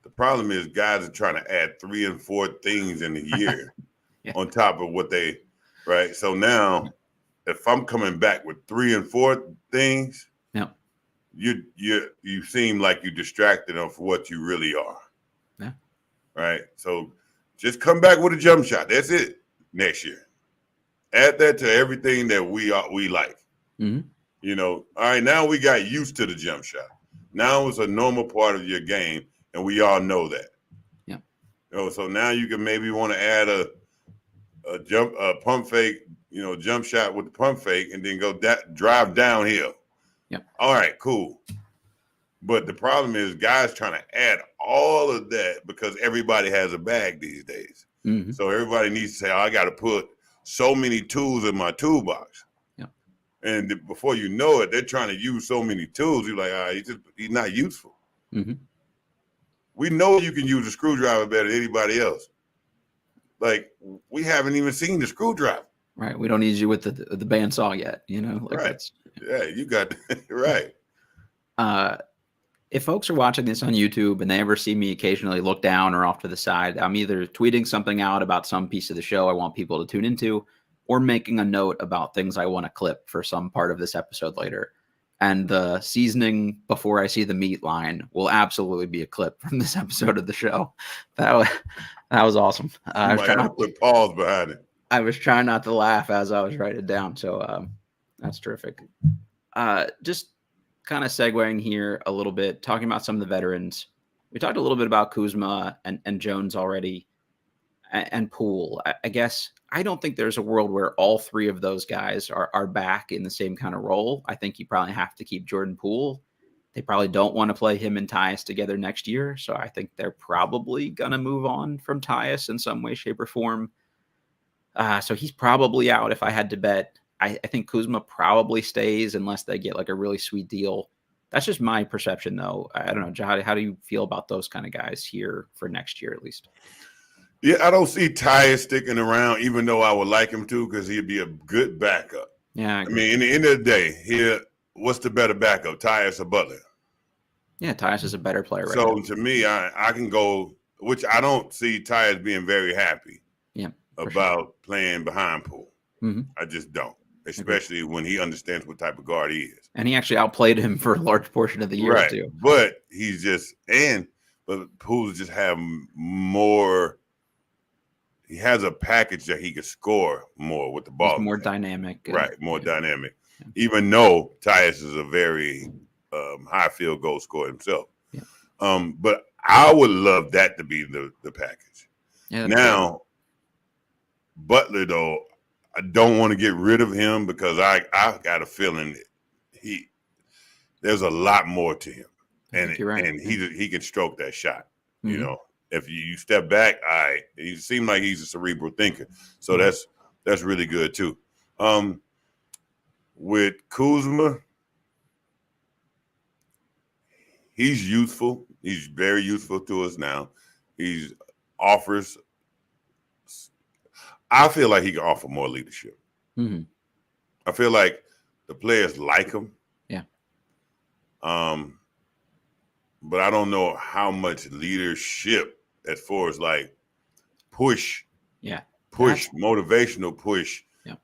[SPEAKER 2] The problem is guys are trying to add 3 and 4 things in a year on top of what right? So now if I'm coming back with 3 and 4 things, you seem like you distracted of what you really are.
[SPEAKER 1] Yeah.
[SPEAKER 2] Right. So just come back with a jump shot. That's it next year. Add that to everything that we like. All right, now we got used to the jump shot. Now it's a normal part of your game, and we all know that.
[SPEAKER 1] Yeah.
[SPEAKER 2] So now you can maybe want to add a pump fake, jump shot with the pump fake, and then go drive downhill.
[SPEAKER 1] Yeah.
[SPEAKER 2] All right, cool. But the problem is guys trying to add all of that because everybody has a bag these days. So everybody needs to say, I got to put so many tools in my toolbox.
[SPEAKER 1] Yeah.
[SPEAKER 2] And before you know it, they're trying to use so many tools. You're like, he's not useful. We know you can use a screwdriver better than anybody else. Like, we haven't even seen the screwdriver.
[SPEAKER 1] Right. We don't need you with the bandsaw yet,
[SPEAKER 2] Right. Yeah, you got right.
[SPEAKER 1] If folks are watching this on YouTube and they ever see me occasionally look down or off to the side, I'm either tweeting something out about some piece of the show I want people to tune into, or making a note about things I want to clip for some part of this episode later. And the seasoning before I see the meat line will absolutely be a clip from this episode of the show. That was awesome. I was trying not to
[SPEAKER 2] put pause behind it.
[SPEAKER 1] I was trying not to laugh as I was writing it down. So that's terrific. Just kind of segueing here a little bit, talking about some of the veterans. We talked a little bit about Kuzma and Jones already, and Poole. I guess I don't think there's a world where all 3 of those guys are back in the same kind of role. I think you probably have to keep Jordan Poole. They probably don't want to play him and Tyus together next year. So I think they're probably going to move on from Tyus in some way, shape, or form. So he's probably out if I had to bet. I think Kuzma probably stays unless they get like a really sweet deal. That's just my perception, though. I don't know, Jahadi, how do you feel about those kind of guys here for next year, at least?
[SPEAKER 2] Yeah, I don't see Tyus sticking around, even though I would like him to, because he'd be a good backup.
[SPEAKER 1] Yeah,
[SPEAKER 2] I mean, in the end of the day, what's the better backup, Tyus or Butler?
[SPEAKER 1] Yeah, Tyus is a better player right
[SPEAKER 2] now.
[SPEAKER 1] now.
[SPEAKER 2] To me, I can go, which I don't see Tyus being very happy about playing behind Poole. I just don't. Especially when he understands what type of guard he is. And
[SPEAKER 1] he actually outplayed him for a large portion of the year, too.
[SPEAKER 2] But but Poole's just have more. He has a package that he can score more with the ball.
[SPEAKER 1] He's more dynamic.
[SPEAKER 2] More dynamic. Yeah. Even though Tyus is a very high field goal scorer himself. Yeah. But I would love that to be the package. Yeah, now, Butler, though, I don't want to get rid of him because I got a feeling there's a lot more to him, and he can stroke that shot. If you step back, he seems like he's a cerebral thinker, so that's really good too. With Kuzma, he's useful. He's very useful to us now. He offers. I feel like he can offer more leadership. I feel like the players like him.
[SPEAKER 1] Yeah.
[SPEAKER 2] But I don't know how much leadership as far as like push.
[SPEAKER 1] Yeah.
[SPEAKER 2] Motivational push.
[SPEAKER 1] Yeah.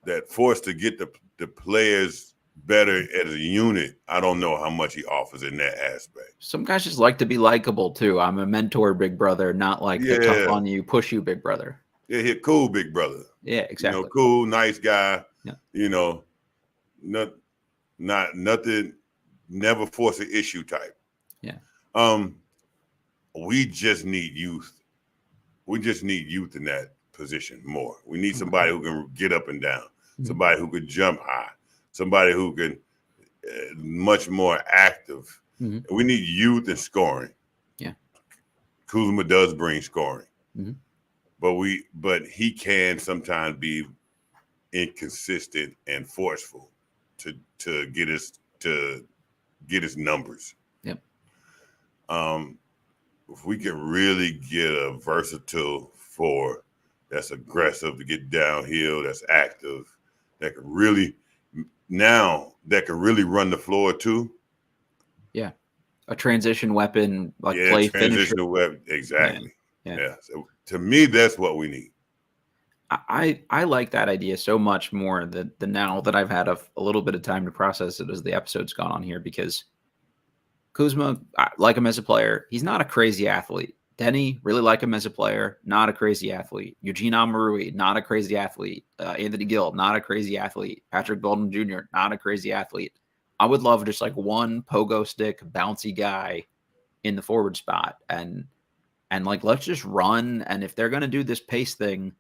[SPEAKER 2] That force to get the players better as a unit, I don't know how much he offers in that aspect.
[SPEAKER 1] Some guys just like to be likable too. I'm a mentor, big brother, not like the tough on you, push you, big brother.
[SPEAKER 2] Yeah, he's cool, big brother.
[SPEAKER 1] Yeah, exactly.
[SPEAKER 2] Cool, nice guy.
[SPEAKER 1] Yeah.
[SPEAKER 2] Nothing, never force an issue type.
[SPEAKER 1] Yeah.
[SPEAKER 2] We just need youth. We just need youth in that position more. We need somebody who can get up and down, somebody who can jump high, somebody who can much more active. We need youth and scoring.
[SPEAKER 1] Yeah.
[SPEAKER 2] Kuzma does bring scoring.
[SPEAKER 1] Mm-hmm.
[SPEAKER 2] But he can sometimes be inconsistent and forceful to get his numbers.
[SPEAKER 1] Yep.
[SPEAKER 2] If we can really get a versatile forward that's aggressive to get downhill, that's active, that can really run the floor too.
[SPEAKER 1] Yeah. A transition weapon, like play
[SPEAKER 2] transition
[SPEAKER 1] finisher.
[SPEAKER 2] weapon, exactly.
[SPEAKER 1] Yeah.
[SPEAKER 2] So to me, that's what we need.
[SPEAKER 1] I like that idea so much more than now that I've had a little bit of time to process it as the episode's gone on here, because Kuzma, I like him as a player. He's not a crazy athlete. Denny, really like him as a player, not a crazy athlete. Eugene Amarui, not a crazy athlete. Anthony Gill, not a crazy athlete. Patrick Bolden Jr., not a crazy athlete. I would love just like one pogo stick, bouncy guy in the forward spot. And like, let's just run. And if they're going to do this pace thing,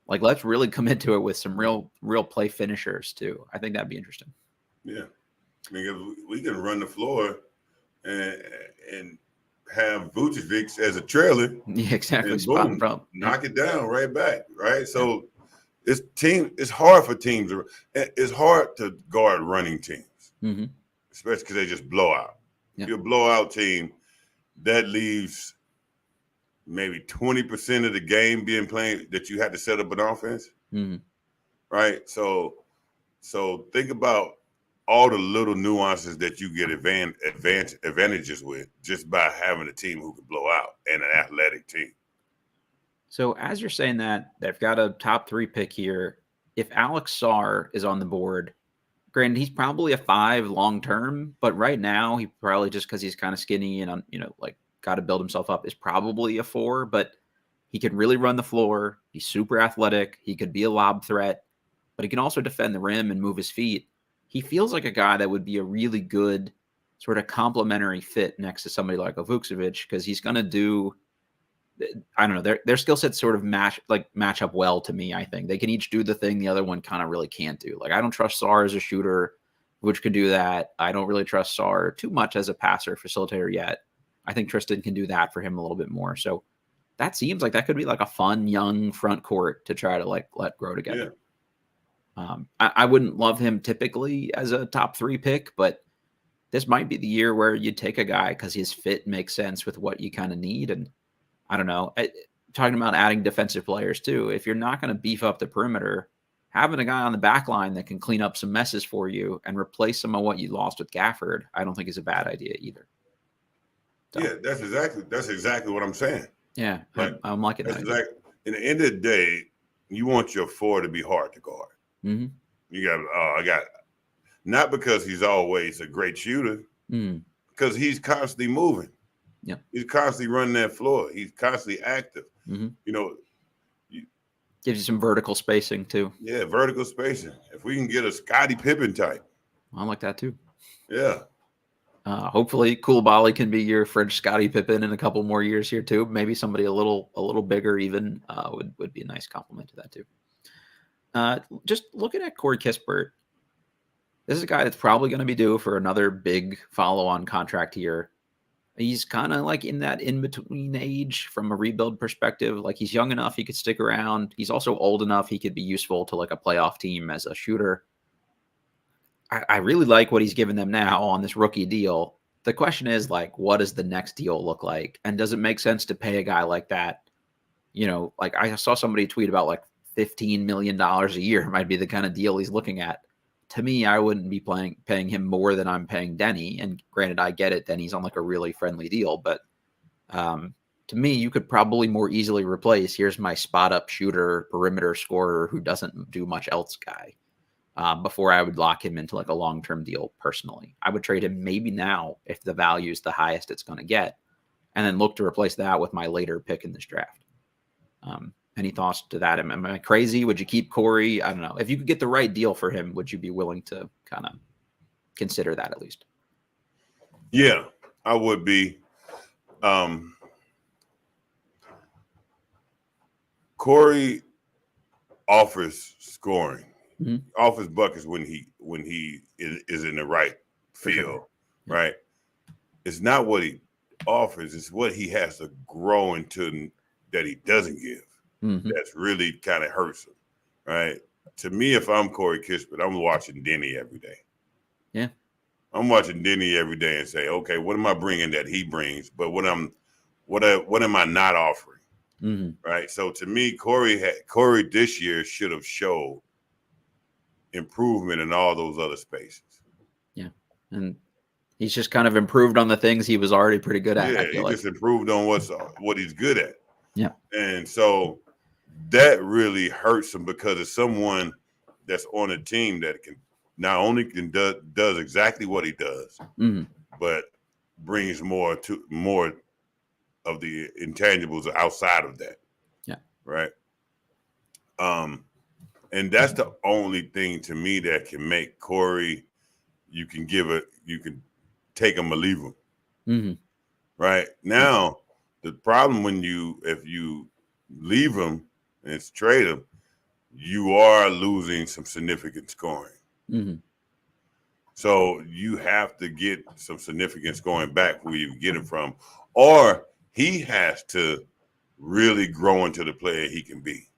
[SPEAKER 1] like, let's really commit to it with some real play finishers too. I think that'd be interesting.
[SPEAKER 2] Yeah. I mean, if we can run the floor and have Vucevic as a trailer.
[SPEAKER 1] Yeah, exactly.
[SPEAKER 2] And
[SPEAKER 1] Spot
[SPEAKER 2] boom,
[SPEAKER 1] from.
[SPEAKER 2] knock it down right back, right? So it's hard for teams. It's hard to guard running teams, especially because they just blow out.
[SPEAKER 1] Yeah.
[SPEAKER 2] Your blowout team, that leaves maybe 20% of the game being played that you had to set up an offense, right? So think about all the little nuances that you get advantages with just by having a team who can blow out and an athletic team.
[SPEAKER 1] So as you're saying that, they've got a top 3 pick here. If Alex Sarr is on the board, granted, he's probably a 5 long-term, but right now he probably, just because he's kind of skinny and, like got to build himself up, is probably a 4, but he can really run the floor. He's super athletic. He could be a lob threat, but he can also defend the rim and move his feet. He feels like a guy that would be a really good sort of complementary fit next to somebody like a Vucevic, because he's going to do, I don't know, their skill sets sort of match up well to me. I think they can each do the thing the other one kind of really can't do. Like, I don't trust Sarr as a shooter, which could do that. I don't really trust Sarr too much as a passer facilitator yet. I think Tristan can do that for him a little bit more. So that seems like that could be like a fun young front court to try to like let grow together.
[SPEAKER 2] Yeah.
[SPEAKER 1] I wouldn't love him typically as a top 3 pick, but this might be the year where you take a guy because his fit makes sense with what you kind of need. And I don't know, talking about adding defensive players too, if you're not going to beef up the perimeter, having a guy on the back line that can clean up some messes for you and replace some of what you lost with Gafford, I don't think is a bad idea either. So,
[SPEAKER 2] yeah, that's exactly what I'm saying.
[SPEAKER 1] Yeah, right. I'm liking that.
[SPEAKER 2] Exactly. In the end of the day, you want your 4 to be hard to guard. You got not because he's always a great shooter, because he's constantly moving.
[SPEAKER 1] Yeah,
[SPEAKER 2] he's constantly running that floor. He's constantly active.
[SPEAKER 1] Gives you some vertical spacing too.
[SPEAKER 2] Yeah, vertical spacing. If we can get a Scottie Pippen type,
[SPEAKER 1] I like that too.
[SPEAKER 2] Yeah.
[SPEAKER 1] Hopefully, Koulibaly can be your French Scottie Pippen in a couple more years here too. Maybe somebody a little bigger even would be a nice compliment to that too. Just looking at Corey Kispert, this is a guy that's probably going to be due for another big follow-on contract here. He's kind of like in that in-between age from a rebuild perspective. Like, he's young enough he could stick around. He's also old enough he could be useful to like a playoff team as a shooter. I really like what he's given them now on this rookie deal. The question is, like, what does the next deal look like? And does it make sense to pay a guy like that? Like, I saw somebody tweet about like $15 million a year might be the kind of deal he's looking at. To me, I wouldn't be paying him more than I'm paying Denny. And granted, I get it. Denny's on like a really friendly deal, but to me, you could probably more easily replace, here's my spot up shooter, perimeter scorer who doesn't do much else guy. before I would lock him into like a long-term deal personally. I would trade him maybe now if the value is the highest it's going to get, and then look to replace that with my later pick in this draft. Any thoughts to that? Am I crazy? Would you keep Corey? I don't know. If you could get the right deal for him, would you be willing to kind of consider that at least?
[SPEAKER 2] Yeah, I would be. Corey offers scoring, offers buckets when he is in the right field, right? It's not what he offers; it's what he has to grow into that he doesn't give. That's really kind of hurts him, right? To me, if I'm Corey Kispert, I'm watching Denny every day.
[SPEAKER 1] Yeah,
[SPEAKER 2] I'm watching Denny every day and say, okay, what am I bringing that he brings? But what am I not offering? Right. So to me, Corey this year should have showed improvement in all those other spaces.
[SPEAKER 1] Yeah, and he's just kind of improved on the things he was already pretty good at.
[SPEAKER 2] Yeah, just improved on what he's good at.
[SPEAKER 1] Yeah,
[SPEAKER 2] and so that really hurts him because it's someone that's on a team that can not only does exactly what he does, but brings more of the intangibles outside of that.
[SPEAKER 1] Yeah.
[SPEAKER 2] Right. And that's the only thing to me that can make Corey, you can take him or leave him. Right. Now, the problem if you leave him and trade him, you are losing some significant scoring. So you have to get some significant scoring back where you get it from, or he has to really grow into the player he can be,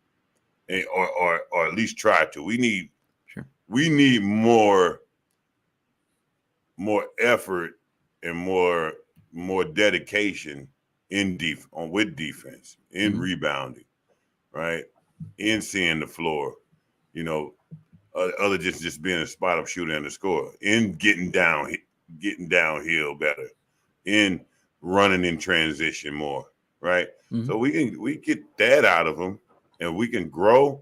[SPEAKER 2] or at least try to. We need more effort and more dedication with defense, in rebounding, right, in seeing the floor, other just being a spot up shooter and a scorer, in getting downhill better, in running in transition more, right? So we get that out of him, and we can grow.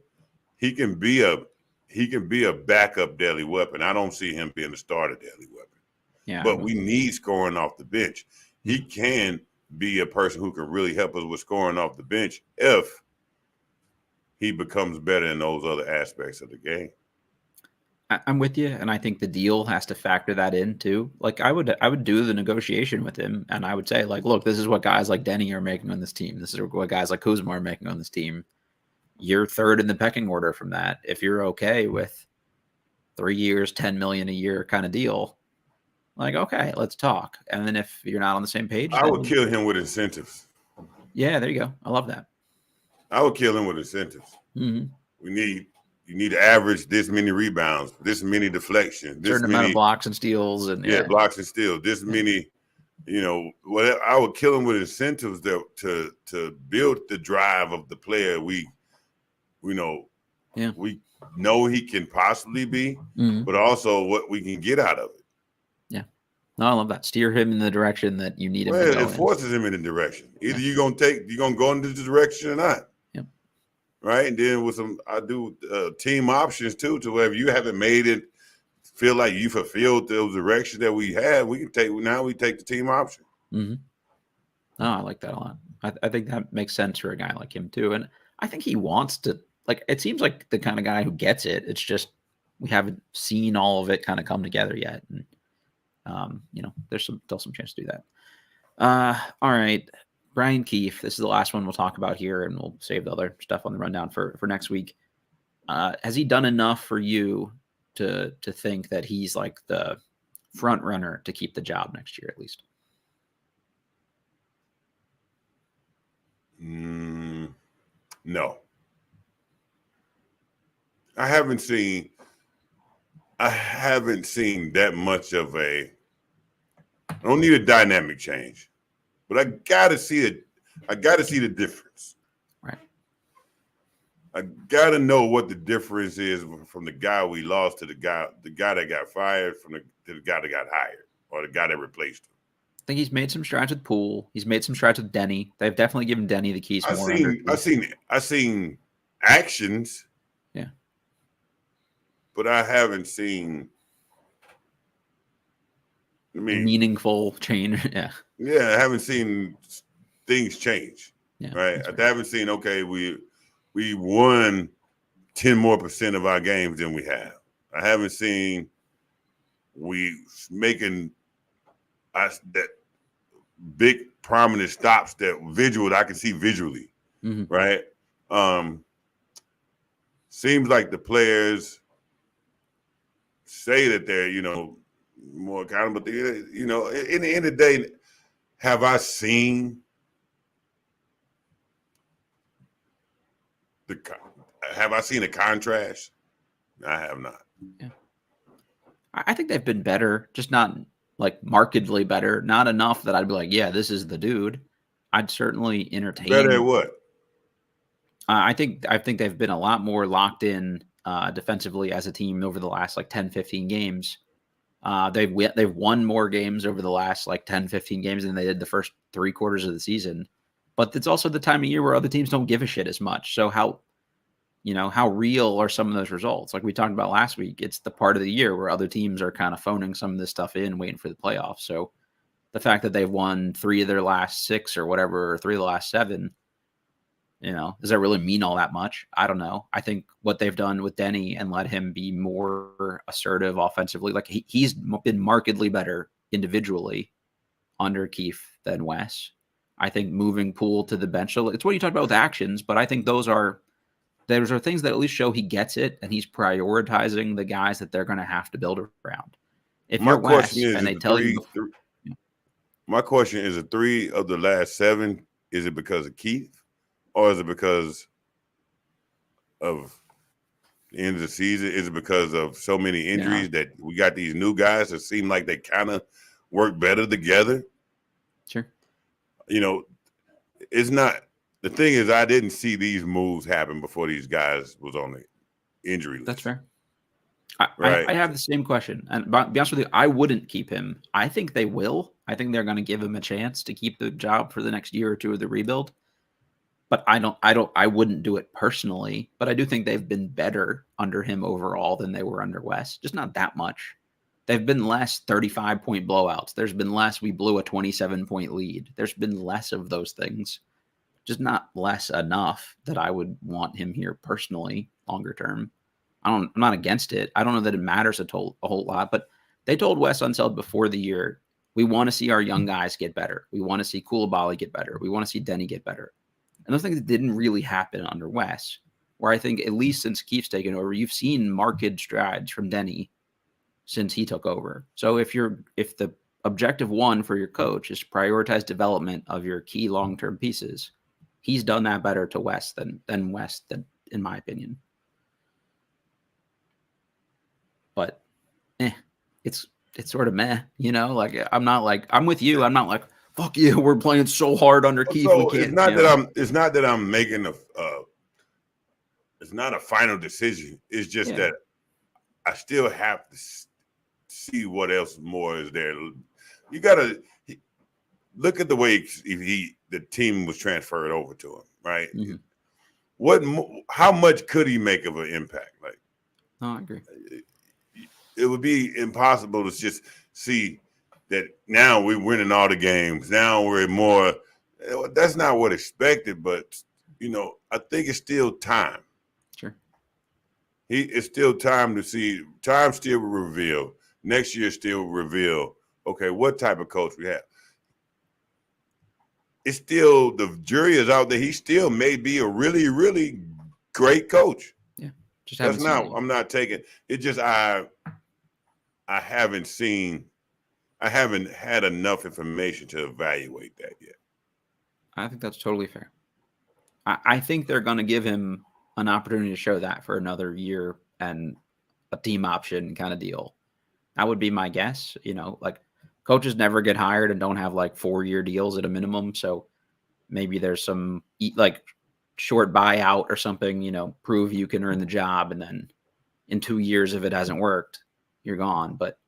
[SPEAKER 2] He can be a backup daily weapon. I don't see him being a starter daily weapon.
[SPEAKER 1] Yeah,
[SPEAKER 2] but we need scoring off the bench. He can be a person who can really help us with scoring off the bench if he becomes better in those other aspects of the game.
[SPEAKER 1] I'm with you, and I think the deal has to factor that in too. Like I would do the negotiation with him, and I would say, like, look, this is what guys like Denny are making on this team. This is what guys like Kuzma are making on this team. You're third in the pecking order from that. If you're okay with 3 years, $10 million a year kind of deal, like, okay, let's talk. And then if you're not on the same page,
[SPEAKER 2] I would kill him with incentives.
[SPEAKER 1] Yeah, there you go. I love that.
[SPEAKER 2] I would kill him with incentives. You need to average this many rebounds, this many deflections, this
[SPEAKER 1] certain amount of blocks and steals, and
[SPEAKER 2] blocks and steals, this many. Whatever. I would kill him with incentives to build the drive of the player we know he can possibly be, but also what we can get out of it.
[SPEAKER 1] Yeah, no, I love that. Steer him in the direction that you need him to go
[SPEAKER 2] it forces him in the direction. Either you're gonna go in this direction or not.
[SPEAKER 1] Yep.
[SPEAKER 2] Right, and then I do team options too, to where if you haven't made it feel like you fulfilled those directions that we had, we take the team option.
[SPEAKER 1] Oh, I like that a lot. I think that makes sense for a guy like him too, and I think he wants to. Like, it seems like the kind of guy who gets it. It's just we haven't seen all of it kind of come together yet, and there's still some chance to do that. All right, Brian Keefe. This is the last one we'll talk about here, and we'll save the other stuff on the rundown for next week. Has he done enough for you to think that he's like the front runner to keep the job next year at least?
[SPEAKER 2] No. I haven't seen that much of I don't need a dynamic change, but I gotta see it. I gotta see the difference.
[SPEAKER 1] Right.
[SPEAKER 2] I gotta know what the difference is from the guy we lost to the guy that got fired to the guy that got hired, or the guy that replaced him.
[SPEAKER 1] I think he's made some strides with Poole. He's made some strides with Denny. They've definitely given Denny the keys more.
[SPEAKER 2] I've seen actions.
[SPEAKER 1] Yeah.
[SPEAKER 2] but I haven't seen. I mean,
[SPEAKER 1] meaningful change. Yeah.
[SPEAKER 2] Yeah, I haven't seen things change.
[SPEAKER 1] Yeah.
[SPEAKER 2] Right. I haven't seen. Okay, we won 10% more of our games than we have. I haven't seen we making us that big prominent stops that I can see visually.
[SPEAKER 1] Mm-hmm.
[SPEAKER 2] Right. Seems like the players say that they're, more accountable. But, in the end of the day, have I seen a contrast? I have not.
[SPEAKER 1] Yeah. I think they've been better, just not like markedly better. Not enough that I'd be like, yeah, this is the dude. I'd certainly entertain.
[SPEAKER 2] Better at what?
[SPEAKER 1] I think they've been a lot more locked in defensively as a team over the last like 10, 15 games. They've won more games over the last like 10, 15 games than they did the first 3 quarters of the season. But it's also the time of year where other teams don't give a shit as much. So how real are some of those results? Like we talked about last week, it's the part of the year where other teams are kind of phoning some of this stuff in, waiting for the playoffs. So the fact that they've won 3 of their last 6 or whatever, or 3 of the last 7, does that really mean all that much? I don't know. I think what they've done with Denny and let him be more assertive offensively, like he's been markedly better individually under Keefe than Wes. I think moving Poole to the bench, so it's what you talked about with actions, but I think those are things that at least show he gets it and he's prioritizing the guys that they're going to have to build around. If
[SPEAKER 2] My
[SPEAKER 1] you're Wes
[SPEAKER 2] question is,
[SPEAKER 1] and they tell you,
[SPEAKER 2] my question is, 3 of the last 7, is it because of Keith, or is it because of the end of the season? Is it because of so many injuries that we got these new guys that seem like they kind of work better together?
[SPEAKER 1] Sure.
[SPEAKER 2] It's not. The thing is, I didn't see these moves happen before these guys was on the injury list.
[SPEAKER 1] That's fair. I have the same question. And to be honest with you, I wouldn't keep him. I think they will. I think they're going to give him a chance to keep the job for the next year or 2 of the rebuild. But I wouldn't do it personally. But I do think they've been better under him overall than they were under Wes. Just not that much. They've been less 35-point blowouts. There's been less we blew a 27-point lead. There's been less of those things. Just not less enough that I would want him here personally longer term. I'm not against it. I don't know that it matters a whole lot, but they told Wes Unseld before the year, we want to see our young guys get better. We want to see Koulibaly get better. We want to see Denny get better. And those things didn't really happen under Wes, where I think at least since Keefe's taken over, you've seen marked strides from Denny since he took over. So if the objective 1 for your coach is to prioritize development of your key long-term pieces, he's done that better to Wes than Wes, in my opinion. But it's sort of meh, like I'm with you. I'm not like, fuck you, we're playing so hard under Keefe.
[SPEAKER 2] So
[SPEAKER 1] we can't,
[SPEAKER 2] it's not that I'm making it's not a final decision. It's just that I still have to see what else more is there. You gotta look at the way the team was transferred over to him, right? Mm-hmm. How much could he make of an impact? Like,
[SPEAKER 1] I agree.
[SPEAKER 2] It would be impossible to just see that now we're winning all the games. Now we're more. That's not what expected, but I think it's still time.
[SPEAKER 1] Sure.
[SPEAKER 2] It's still time to see. Time still will reveal. Next year still will reveal. Okay, what type of coach we have? It's still, the jury is out there. He still may be a really, really great coach.
[SPEAKER 1] Yeah. Just
[SPEAKER 2] that's not. I'm not taking it. Just I haven't had enough information to evaluate that yet.
[SPEAKER 1] I think that's totally fair. I think they're going to give him an opportunity to show that for another year and a team option kind of deal. That would be my guess. Like coaches never get hired and don't have like 4-year deals at a minimum. So maybe there's some like short buyout or something, prove you can earn the job. And then in 2 years, if it hasn't worked, you're gone. But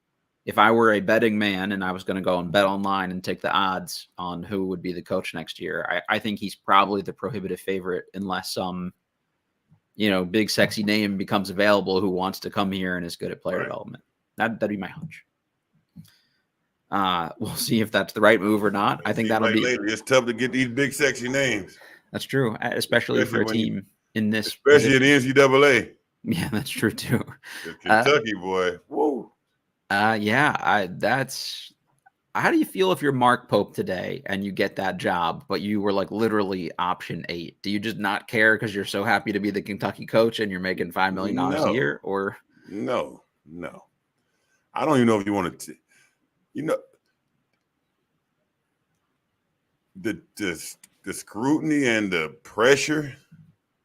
[SPEAKER 1] if I were a betting man and I was going to go and bet online and take the odds on who would be the coach next year, I think he's probably the prohibitive favorite unless some, big sexy name becomes available who wants to come here and is good at player development. That'd be my hunch. We'll see if that's the right move or not. I think that'll be.
[SPEAKER 2] Lately, it's tough to get these big sexy names.
[SPEAKER 1] That's true, especially for a team in this,
[SPEAKER 2] especially in the NCAA.
[SPEAKER 1] Yeah, that's true too.
[SPEAKER 2] The Kentucky boy, whoa.
[SPEAKER 1] Yeah, that's. How do you feel if you're Mark Pope today and you get that job, but you were like literally option 8? Do you just not care because you're so happy to be the Kentucky coach and you're making $5 million a year? Or
[SPEAKER 2] no, I don't even know if you want to. The scrutiny and the pressure.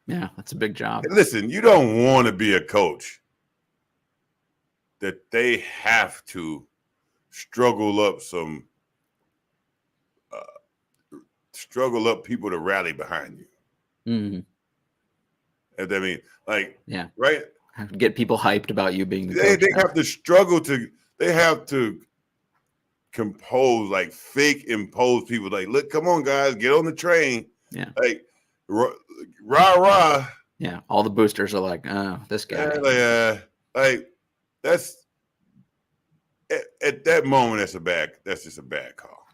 [SPEAKER 1] Yeah, that's a big job.
[SPEAKER 2] Listen, you don't want to be a coach that they have to struggle up people to rally behind you.
[SPEAKER 1] Mm-hmm.
[SPEAKER 2] I mean,
[SPEAKER 1] yeah,
[SPEAKER 2] right?
[SPEAKER 1] Get people hyped about you being the
[SPEAKER 2] coach. They
[SPEAKER 1] now.
[SPEAKER 2] have to struggle to. They have to compose, fake impose people. Look, come on, guys, get on the train.
[SPEAKER 1] Yeah,
[SPEAKER 2] rah.
[SPEAKER 1] Yeah, all the boosters are like, oh, this guy.
[SPEAKER 2] That's. At that moment, that's just a bad call.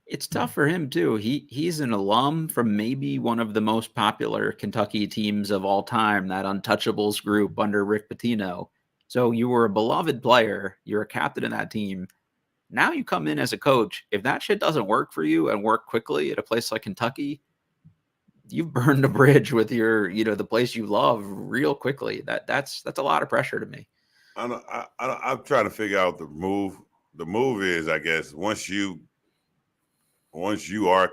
[SPEAKER 1] It's tough for him too. He's an alum from maybe one of the most popular Kentucky teams of all time, that Untouchables group under Rick Pitino. So you were a beloved player. You're a captain of that team. Now you come in as a coach. If that shit doesn't work for you and work quickly at a place like Kentucky, you've burned a bridge with your, the place you love real quickly. That's a lot of pressure to me.
[SPEAKER 2] I'm trying to figure out the move. The move is, I guess, once you are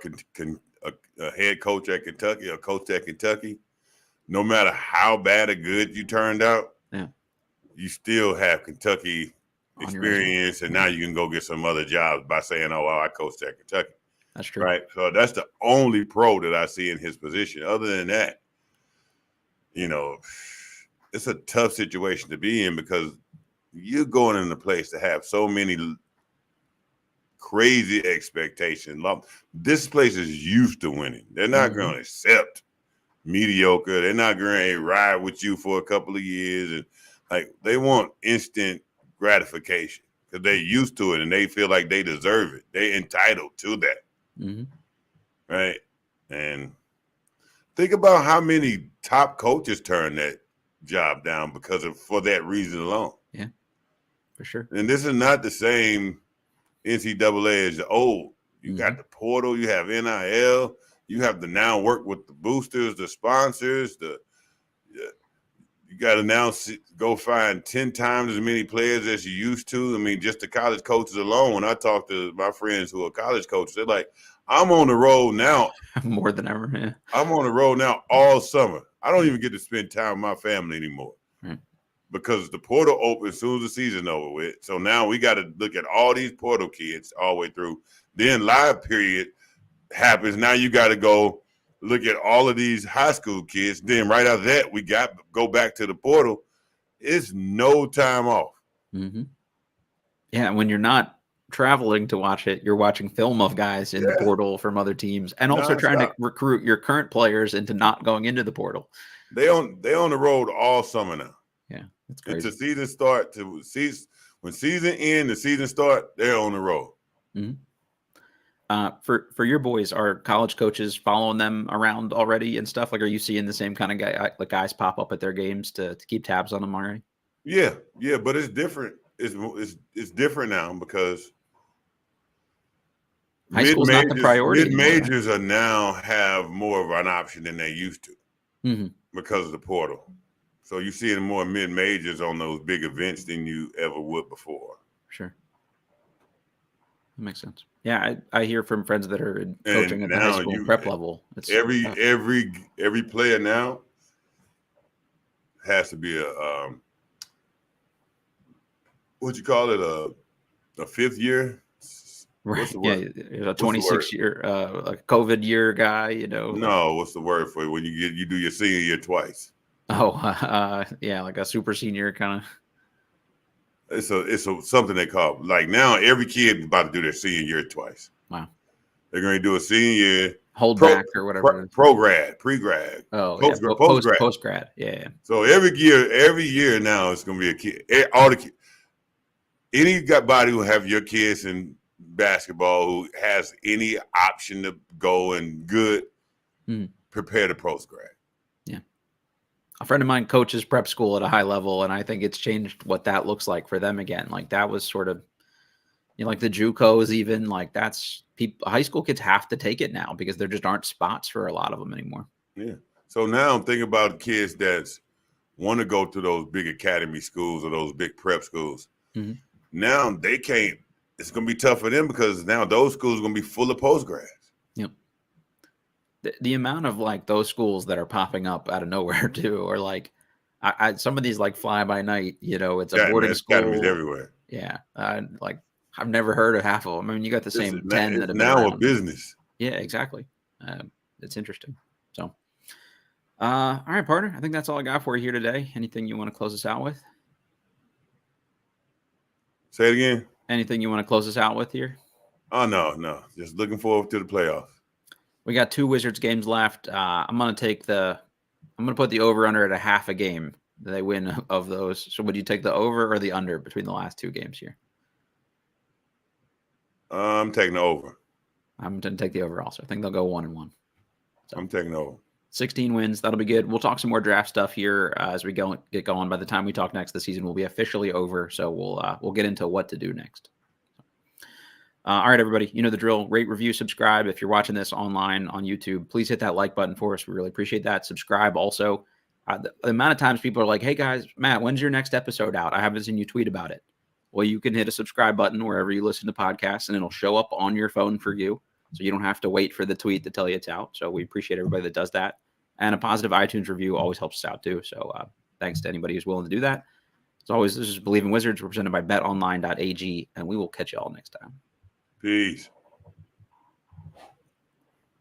[SPEAKER 2] a head coach at Kentucky, a coach at Kentucky, no matter how bad or good you turned out, you still have Kentucky experience, and now you can go get some other jobs by saying, "Oh, well, I coached at Kentucky."
[SPEAKER 1] That's true,
[SPEAKER 2] right? So that's the only pro that I see in his position. Other than that, it's a tough situation to be in because you're going in a place to have so many crazy expectations. This place is used to winning. They're not going to accept mediocre. They're not going to ride with you for a couple of years. And they want instant gratification because they're used to it and they feel like they deserve it. They're entitled to that.
[SPEAKER 1] Mm-hmm.
[SPEAKER 2] Right. And think about how many top coaches turn that job down for that reason alone.
[SPEAKER 1] Yeah, for sure.
[SPEAKER 2] And this is not the same NCAA as the old. You got the portal, you have NIL, you have to now work with the boosters, the sponsors, you got to now go find 10 times as many players as you used to. I mean, just the college coaches alone. When I talk to my friends who are college coaches, they're like, I'm on the road now.
[SPEAKER 1] More than ever, man.
[SPEAKER 2] I'm on the road now all summer. I don't even get to spend time with my family anymore because the portal opens as soon as the season over with. So now we got to look at all these portal kids all the way through. Then live period happens. Now you got to go look at all of these high school kids. Then right after that, we got to go back to the portal. It's no time off.
[SPEAKER 1] Mm-hmm. Yeah, when you're not traveling to watch it, you're watching film of guys in the portal from other teams and also trying to recruit your current players into not going into the portal.
[SPEAKER 2] They on the road all summer now.
[SPEAKER 1] Yeah, that's crazy.
[SPEAKER 2] It's a season start to season. When season end, the season start, they're on the road.
[SPEAKER 1] Mm-hmm. For your boys, are college coaches following them around already and stuff? Are you seeing the same kind of guys pop up at their games to keep tabs on them already?
[SPEAKER 2] Yeah, but it's different. It's different now because
[SPEAKER 1] high school's not the priority.
[SPEAKER 2] Mid-majors are now have more of an option than they used to because of the portal. So you're seeing more mid-majors on those big events than you ever would before.
[SPEAKER 1] Sure. That makes sense. Yeah, I hear from friends that are coaching at the high school prep level. It's
[SPEAKER 2] every player now has to be a what you call it, a fifth year.
[SPEAKER 1] Right. Yeah, a 26-year, a COVID year guy.
[SPEAKER 2] No, what's the word for it when you do your senior year twice?
[SPEAKER 1] Oh, yeah, like a super senior kind of.
[SPEAKER 2] It's something they call now every kid is about to do their senior year twice.
[SPEAKER 1] Wow.
[SPEAKER 2] They're going to do a senior year.
[SPEAKER 1] hold back or whatever.
[SPEAKER 2] Pre-grad,
[SPEAKER 1] Oh,
[SPEAKER 2] post-grad.
[SPEAKER 1] Post-grad. Yeah.
[SPEAKER 2] So every year now it's going to be a kid. All the kids. Anybody who have your kids in basketball who has any option to go and prepare to post-grad.
[SPEAKER 1] Yeah. A friend of mine coaches prep school at a high level, and I think it's changed what that looks like for them again. Like that was sort of, like the JUCOs even, like that's high school kids have to take it now because there just aren't spots for a lot of them anymore.
[SPEAKER 2] Yeah. So now I'm thinking about kids that want to go to those big academy schools or those big prep schools.
[SPEAKER 1] Mm-hmm.
[SPEAKER 2] Now they can't. It's going to be tough for them because now those schools are going to be full of post-grads.
[SPEAKER 1] Yep. The amount of like those schools that are popping up out of nowhere too, or like some of these like fly by night, it's a boarding school.
[SPEAKER 2] Academies everywhere.
[SPEAKER 1] Yeah. Like I've never heard of half of them. I mean, you got the same 10 that have been
[SPEAKER 2] now
[SPEAKER 1] around.
[SPEAKER 2] a business.
[SPEAKER 1] Yeah, exactly. It's interesting. So, all right, partner. I think that's all I got for you here today. Anything you want to close us out with?
[SPEAKER 2] Say it again.
[SPEAKER 1] Anything you want to close us out with here?
[SPEAKER 2] Oh, no. Just looking forward to the playoffs.
[SPEAKER 1] We got 2 Wizards games left. I'm going to put the over under at a half a game. They win of those. So would you take the over or the under between the last 2 games here?
[SPEAKER 2] I'm taking the over.
[SPEAKER 1] I'm going to take the over also. I think they'll go 1-1. So
[SPEAKER 2] I'm taking the over.
[SPEAKER 1] 16 wins. That'll be good. We'll talk some more draft stuff here as we get going. By the time we talk next, the season will be officially over. So we'll get into what to do next. All right, everybody. You know the drill. Rate, review, subscribe. If you're watching this online on YouTube, please hit that like button for us. We really appreciate that. Subscribe also. The amount of times people are like, hey, guys, Matt, when's your next episode out? I haven't seen you tweet about it. Well, you can hit a subscribe button wherever you listen to podcasts, and it'll show up on your phone for you. So you don't have to wait for the tweet to tell you it's out. So we appreciate everybody that does that. And a positive iTunes review always helps us out too. So thanks to anybody who's willing to do that. As always, this is Believe in Wizards, represented by betonline.ag, and we will catch you all next time.
[SPEAKER 2] Peace.